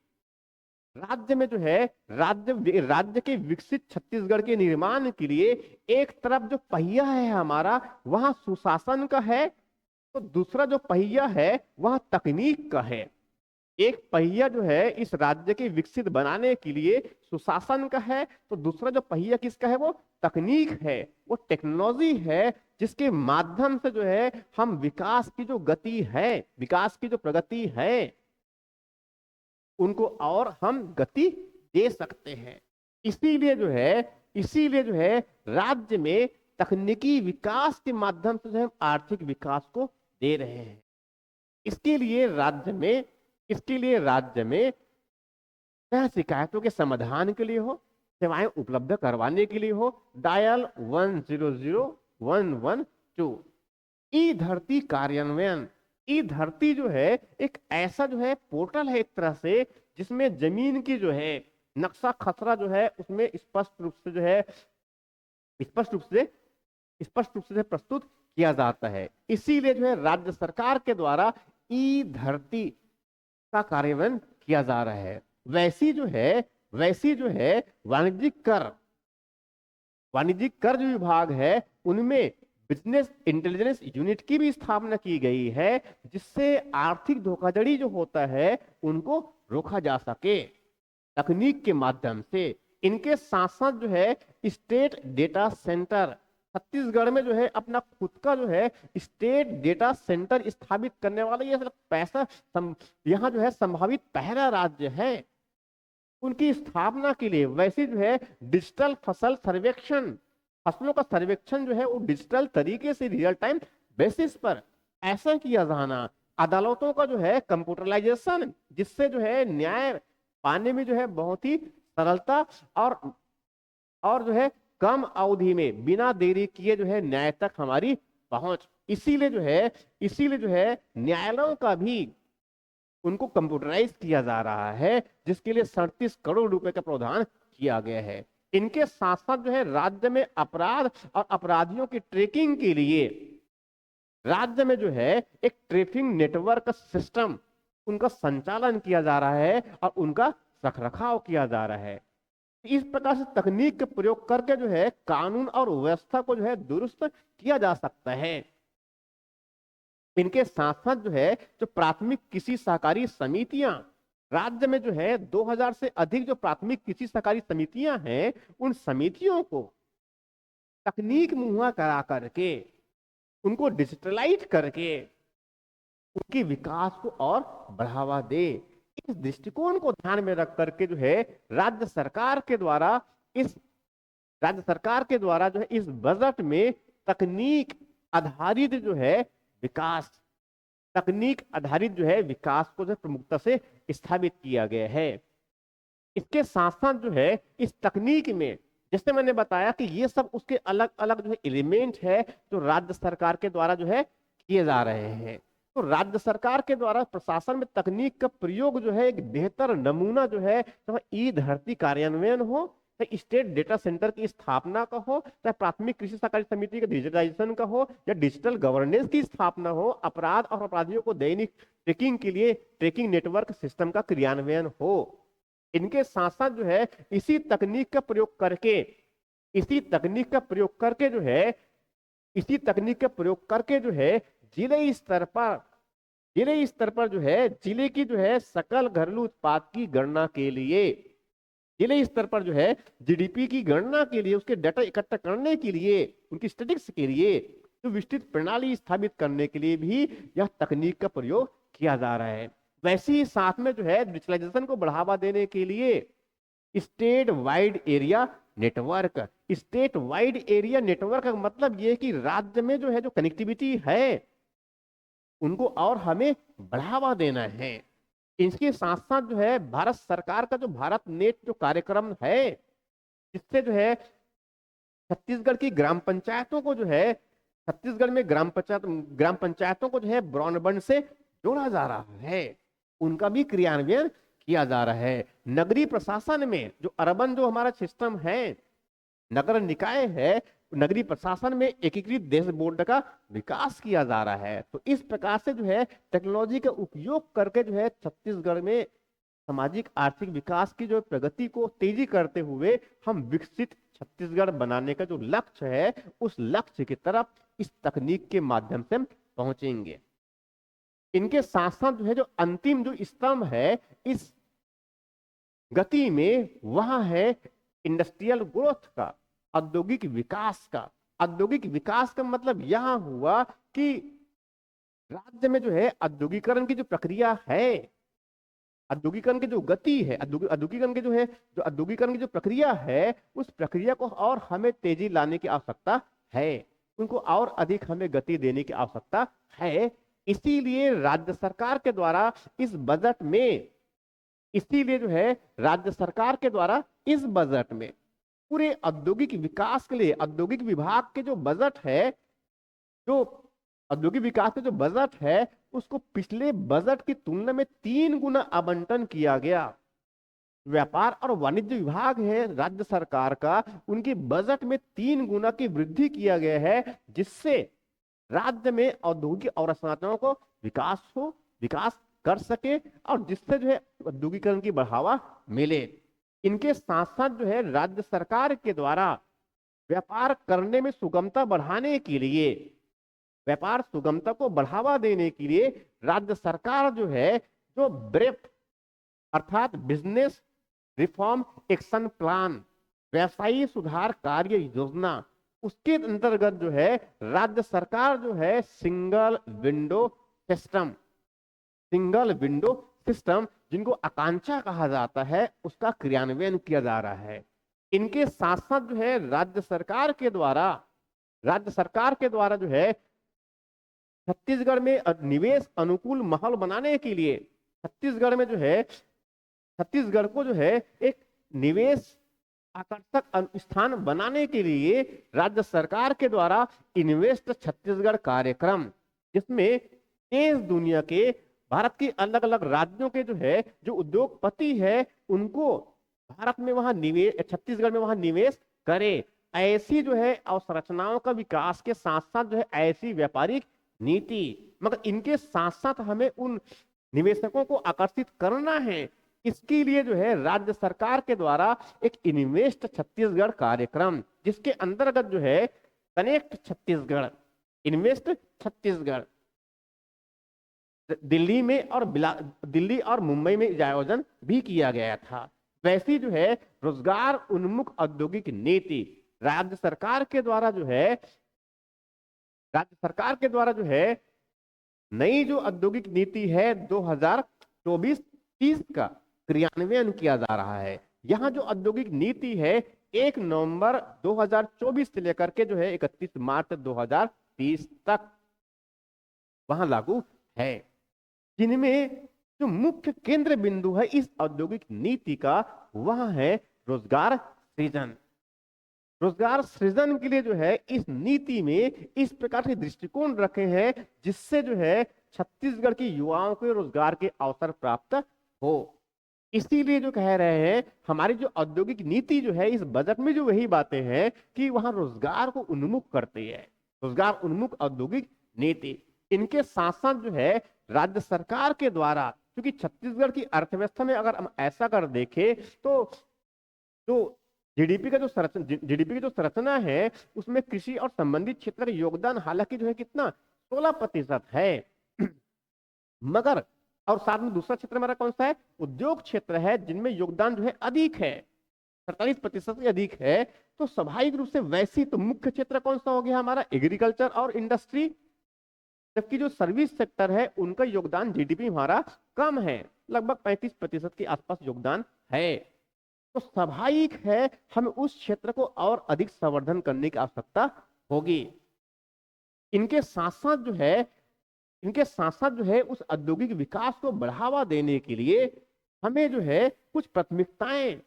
जो है राज्य के विकसित छत्तीसगढ़ के निर्माण के लिए एक तरफ जो पहिया है हमारा वहां सुशासन का है, तो दूसरा जो पहिया है वह तकनीक का है। एक पहिया जो है इस राज्य के विकसित बनाने के लिए सुशासन का है, तो दूसरा जो पहिया किसका है वो तकनीक है, वो टेक्नोलॉजी है, जिसके माध्यम से जो है हम विकास की जो गति है, विकास की जो प्रगति है, उनको और हम गति दे सकते हैं। इसीलिए जो है राज्य में तकनीकी विकास के माध्यम से जो है आर्थिक विकास को दे रहे हैं। इसके लिए राज्य में चाहे शिकायतों के समाधान के लिए हो, सेवाएं उपलब्ध करवाने के लिए हो, डायल 100-112 ई धरती कार्यान्वयन। ई धरती जो है एक ऐसा जो है पोर्टल है एक तरह से, जिसमें जमीन की जो है नक्शा खसरा जो है उसमें स्पष्ट रूप से प्रस्तुत किया जाता है। इसीलिए जो है राज्य सरकार के द्वारा ई धरती का कार्यान्वयन किया जा रहा है। वैसी जो है वाणिज्यिक कर जो विभाग है उनमें बिजनेस इंटेलिजेंस यूनिट की भी स्थापना की गई है, जिससे आर्थिक धोखाधड़ी जो होता है उनको रोका जा सके तकनीक के माध्यम से। इनके साथ साथ जो है स्टेट डेटा सेंटर, छत्तीसगढ़ में जो है अपना खुद का जो है स्टेट डेटा सेंटर स्थापित करने वाला ये सिर्फ पैसा यहाँ जो है संभावित पहला राज्य है। उनकी स्थापना के लिए वैसे जो है डिजिटल फसल सर्वेक्षण, फसलों का सर्वेक्षण जो है वो डिजिटल तरीके से रियल टाइम बेसिस पर ऐसा किया जाना, अदालतों का जो है कंप्यूटराइजेशन, जिससे जो है न्याय पाने में जो है बहुत ही सरलता और जो है कम अवधि में बिना देरी किए जो है न्याय तक हमारी पहुंच। इसीलिए जो है न्यायालयों का भी उनको कंप्यूटराइज किया जा रहा है, जिसके लिए 37 करोड़ रुपए का प्रावधान किया गया है। इनके साथ साथ जो है राज्य में अपराध और अपराधियों की ट्रैकिंग के लिए राज्य में जो है एक ट्रैकिंग नेटवर्क सिस्टम उनका संचालन किया जा रहा है और उनका रखरखाव किया जा रहा है। इस प्रकार से तकनीक के प्रयोग करके जो है कानून और व्यवस्था को जो है दुरुस्त किया जा सकता है। इनके साथ साथ जो है जो प्राथमिक कृषि सहकारी समितियां राज्य में जो है 2000 से अधिक जो प्राथमिक कृषि सहकारी समितियां हैं, उन समितियों को तकनीक मुहैया करा करके उनको डिजिटलाइज करके उनके विकास को और बढ़ावा दे। इस दृष्टिकोण को ध्यान में रख करके जो है राज्य सरकार के द्वारा जो है इस बजट में तकनीक आधारित जो है विकास को जो प्रमुखता से स्थापित किया गया है। इसके साथ साथ जो है इस तकनीक में जैसे मैंने बताया कि ये सब उसके अलग अलग जो है एलिमेंट है जो राज्य सरकार के द्वारा जो है किए जा रहे हैं। तो राज्य सरकार के द्वारा प्रशासन में तकनीक का प्रयोग जो है एक बेहतर नमूना जो है चाहे ई धरती कार्यान्वयन हो, चाहे स्टेट डेटा सेंटर की स्थापना का हो, चाहे प्राथमिक कृषि सहकारी समिति का डिजिटलाइजेशन का हो, या डिजिटल गवर्नेंस की स्थापना हो, अपराध और अपराधियों को दैनिक ट्रैकिंग के लिए ट्रैकिंग नेटवर्क सिस्टम का क्रियान्वयन हो। इनके साथ साथ जो है इसी तकनीक का प्रयोग करके जो है जिले स्तर पर जो है जिले की जो है सकल घरेलू उत्पाद की गणना के लिए, जिले स्तर पर जो है जीडीपी की गणना के लिए, उसके डाटा इकट्ठा करने के लिए, उनकी स्टैटिस्टिक्स के लिए तो विस्तृत प्रणाली स्थापित करने के लिए भी यह तकनीक का प्रयोग किया जा रहा है। वैसे ही साथ में जो है डिजिटलाइजेशन को बढ़ावा देने के लिए स्टेट वाइड एरिया नेटवर्क का मतलब ये कि राज्य में जो है जो कनेक्टिविटी है उनको और हमें बढ़ावा देना है। इसके साथ साथ जो है भारत सरकार का जो भारत नेट जो कार्यक्रम है, जिससे जो है छत्तीसगढ़ की ग्राम पंचायतों को जो है छत्तीसगढ़ में ग्राम पंचायतों को जो है ब्रॉडबैंड से जोड़ा जा रहा है, उनका भी क्रियान्वयन किया जा रहा है। नगरीय प्रशासन में जो अर्बन जो हमारा सिस्टम है, नगर निकाय है, नगरीय प्रशासन में एकीकृत डैशबोर्ड का विकास किया जा रहा है। तो इस प्रकार से जो है टेक्नोलॉजी का उपयोग करके जो है छत्तीसगढ़ में सामाजिक आर्थिक विकास की जो प्रगति को तेजी करते हुए हम विकसित छत्तीसगढ़ बनाने का जो लक्ष्य है, उस लक्ष्य की तरफ इस तकनीक के माध्यम से पहुंचेंगे। इनके साथ साथ जो है जो अंतिम जो स्तंभ है इस गति में, वह है इंडस्ट्रियल ग्रोथ का, औद्योगिक विकास का। औद्योगिक विकास का मतलब यह हुआ कि राज्य में जो है औद्योगिकरण की जो प्रक्रिया है, औद्योगिकरण की जो गति है, औद्योगिकरण की जो प्रक्रिया है, उस प्रक्रिया को और हमें तेजी लाने की आवश्यकता है, उनको और अधिक हमें गति देने की आवश्यकता है। इसीलिए राज्य सरकार के द्वारा इस बजट में पूरे औद्योगिक विकास के लिए औद्योगिक विभाग के जो बजट है, जो औद्योगिक विकास का जो बजट है, उसको पिछले बजट की तुलना में 3 गुना आवंटन किया गया। व्यापार और वाणिज्य विभाग है राज्य सरकार का, उनके बजट में 3 गुना की वृद्धि किया गया है, जिससे राज्य में औद्योगिक अवसंरचनाओं को विकास कर सके और जिससे जो है औद्योगिकरण की बढ़ावा मिले। इनके साथ साथ जो है राज्य सरकार के द्वारा व्यापार करने में सुगमता बढ़ाने के लिए, व्यापार सुगमता को बढ़ावा देने के लिए राज्य सरकार जो है, जो ब्रेप अर्थात बिजनेस रिफॉर्म एक्शन प्लान, व्यवसायी सुधार कार्य योजना, उसके अंतर्गत जो है राज्य सरकार जो है single window system, single window system जिनको आकांक्षा कहा जाता है, उसका क्रियान्वयन किया जा रहा है। इनके साथ साथ जो है राज्य सरकार के द्वारा जो है छत्तीसगढ़ में निवेश अनुकूल माहौल बनाने के लिए, छत्तीसगढ़ में जो है, छत्तीसगढ़ को जो है एक निवेश आकर्षक स्थान बनाने के लिए राज्य सरकार के द्वारा इन्वेस्ट छत्तीसगढ़ कार्यक्रम, जिसमें देश दुनिया के भारत के अलग अलग राज्यों के जो है जो उद्योगपति है उनको भारत में वहां निवेश, छत्तीसगढ़ में वहां निवेश करे। ऐसी जो है अवसंरचनाओं का विकास के साथ साथ जो है ऐसी व्यापारिक नीति, मगर इनके साथ साथ हमें उन निवेशकों को आकर्षित करना है। इसके लिए जो है राज्य सरकार के द्वारा एक इन्वेस्ट छत्तीसगढ़ कार्यक्रम, जिसके अंतर्गत जो है कनेक्ट छत्तीसगढ़, इन्वेस्ट छत्तीसगढ़, दिल्ली और मुंबई में आयोजन भी किया गया था। वैसी जो है रोजगार उन्मुख औद्योगिक नीति राज्य सरकार के द्वारा जो है, राज्य सरकार के द्वारा जो है नई जो औद्योगिक नीति है 2024-30 का क्रियान्वयन किया जा रहा है। यहाँ जो औद्योगिक नीति है 1 नवंबर 2024 से लेकर के जो है 31 मार्च 2030 तक वहां लागू है, जिनमें जो मुख्य केंद्र बिंदु है इस औद्योगिक नीति का वह है रोजगार सृजन। रोजगार सृजन के लिए जो है इस नीति में इस प्रकार के दृष्टिकोण रखे हैं जिससे जो है छत्तीसगढ़ के युवाओं को रोजगार के अवसर प्राप्त हो। इसीलिए जो कह रहे हैं हमारी जो औद्योगिक नीति जो है इस बजट में जो वही बातें हैं कि वहां रोजगार को उन्मुख करती है, रोजगार उन्मुख औद्योगिक नीति। इनके साथ साथ जो है राज्य सरकार के द्वारा, क्योंकि छत्तीसगढ़ की अर्थव्यवस्था में अगर हम ऐसा कर देखें तो जो जीडीपी की जो संरचना है उसमें कृषि और संबंधित क्षेत्र का योगदान हालांकि जो है कितना 16% है, मगर और साथ में दूसरा क्षेत्र हमारा कौन सा है, उद्योग क्षेत्र है, जिनमें योगदान जो है अधिक है, 47% से अधिक है। तो स्वाभाविक रूप से वैसी तो मुख्य क्षेत्र कौन सा हो गया हमारा, एग्रीकल्चर और इंडस्ट्री, जबकि जो सर्विस सेक्टर है उनका योगदान जीडीपी हमारा कम है, लगभग 35% के आसपास योगदान है। तो स्वाभाविक है हमें उस क्षेत्र को और अधिक संवर्धन करने की आवश्यकता होगी। इनके साथ साथ जो है उस औद्योगिक विकास को बढ़ावा देने के लिए हमें जो है कुछ प्राथमिकताएं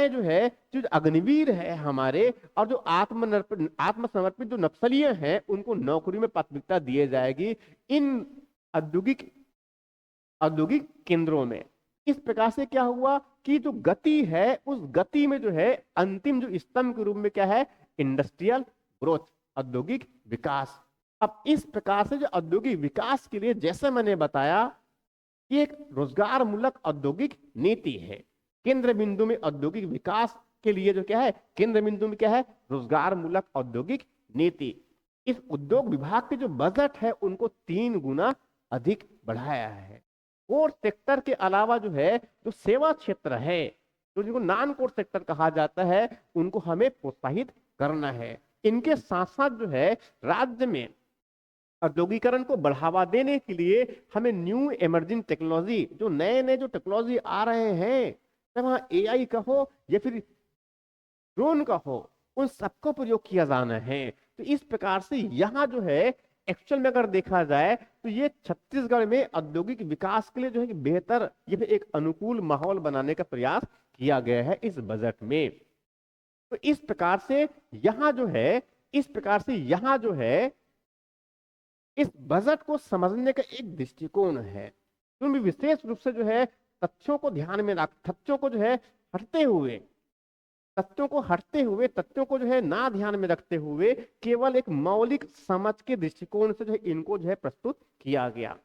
जो है जो अग्निवीर है हमारे और जो आत्मसमर्पित जो नक्सलीय हैं उनको नौकरी में प्राथमिकता दिए जाएगी इन औद्योगिक केंद्रों में। इस प्रकार से क्या हुआ कि जो गति है उस गति में जो है अंतिम जो स्तंभ के रूप में क्या है, इंडस्ट्रियल ग्रोथ, औद्योगिक विकास। अब इस प्रकार से जो औद्योगिक विकास के लिए जैसे मैंने बताया कि एक रोजगार मूलक औद्योगिक नीति है, केंद्र बिंदु में औद्योगिक विकास के लिए जो क्या है, केंद्र बिंदु में क्या है, रोजगार मूलक औद्योगिक नीति। इस उद्योग विभाग के जो बजट है उनको 3 गुना अधिक बढ़ाया है। कोर सेक्टर के अलावा जो है जो सेवा क्षेत्र है, तो जिनको नॉन कोर सेक्टर कहा जाता है, उनको हमें प्रोत्साहित करना है। इनके साथ साथ जो है राज्य में औद्योगिकरण को बढ़ावा देने के लिए हमें न्यू इमर्जिंग टेक्नोलॉजी, जो नए जो टेक्नोलॉजी आ रहे हैं, चाहे वहां एआई का हो या फिर ड्रोन का हो, उन सबको प्रयोग किया जाना है। तो इस प्रकार से यहाँ जो है एक्चुअल में अगर देखा जाए तो ये छत्तीसगढ़ में औद्योगिक विकास के लिए जो है बेहतर ये भी एक अनुकूल माहौल बनाने का प्रयास किया गया है इस बजट में। तो इस प्रकार से यहाँ जो है इस बजट को समझने का एक दृष्टिकोण है, क्योंकि विशेष रूप से जो है तथ्यों को ध्यान में रख, तथ्यों को जो है तथ्यों को जो है ना ध्यान में रखते हुए केवल एक मौलिक समझ के दृष्टिकोण से जो है इनको जो है प्रस्तुत किया गया।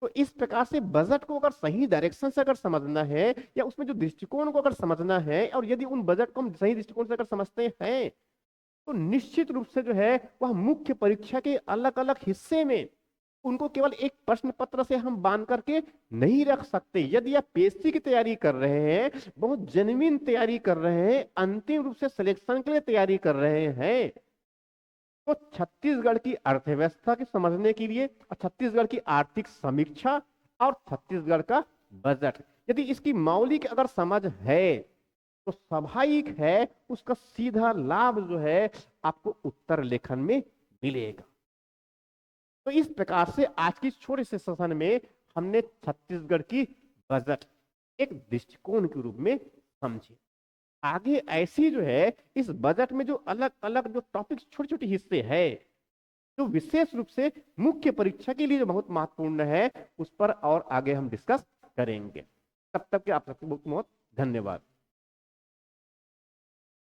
तो इस प्रकार से बजट को अगर सही डायरेक्शन से अगर समझना है, या उसमें जो दृष्टिकोण को अगर समझना है, और यदि उन बजट को हम सही दृष्टिकोण से अगर समझते हैं, तो निश्चित रूप से जो है वह मुख्य परीक्षा के अलग अलग हिस्से में उनको केवल एक प्रश्न पत्र से हम बांध करके नहीं रख सकते। यदि आप पीएससी की तैयारी कर रहे हैं, बहुत जेन्युइन तैयारी कर रहे हैं, अंतिम रूप से सिलेक्शन के लिए तैयारी कर रहे हैं, तो छत्तीसगढ़ की अर्थव्यवस्था के समझने के लिए, और छत्तीसगढ़ की आर्थिक समीक्षा, और छत्तीसगढ़ का बजट, यदि इसकी मौलिक अगर समझ है, तो स्वाभाविक है उसका सीधा लाभ जो है आपको उत्तर लेखन में मिलेगा। तो इस प्रकार से आज की छोटे से सेशन में हमने छत्तीसगढ़ की बजट एक दृष्टिकोण के रूप में समझी। आगे ऐसी जो है इस बजट में जो अलग अलग जो टॉपिक्स, छोटे छोटे हिस्से है, जो विशेष रूप से मुख्य परीक्षा के लिए जो बहुत महत्वपूर्ण है, उस पर और आगे हम डिस्कस करेंगे। तब तक के आप सबको बहुत बहुत धन्यवाद।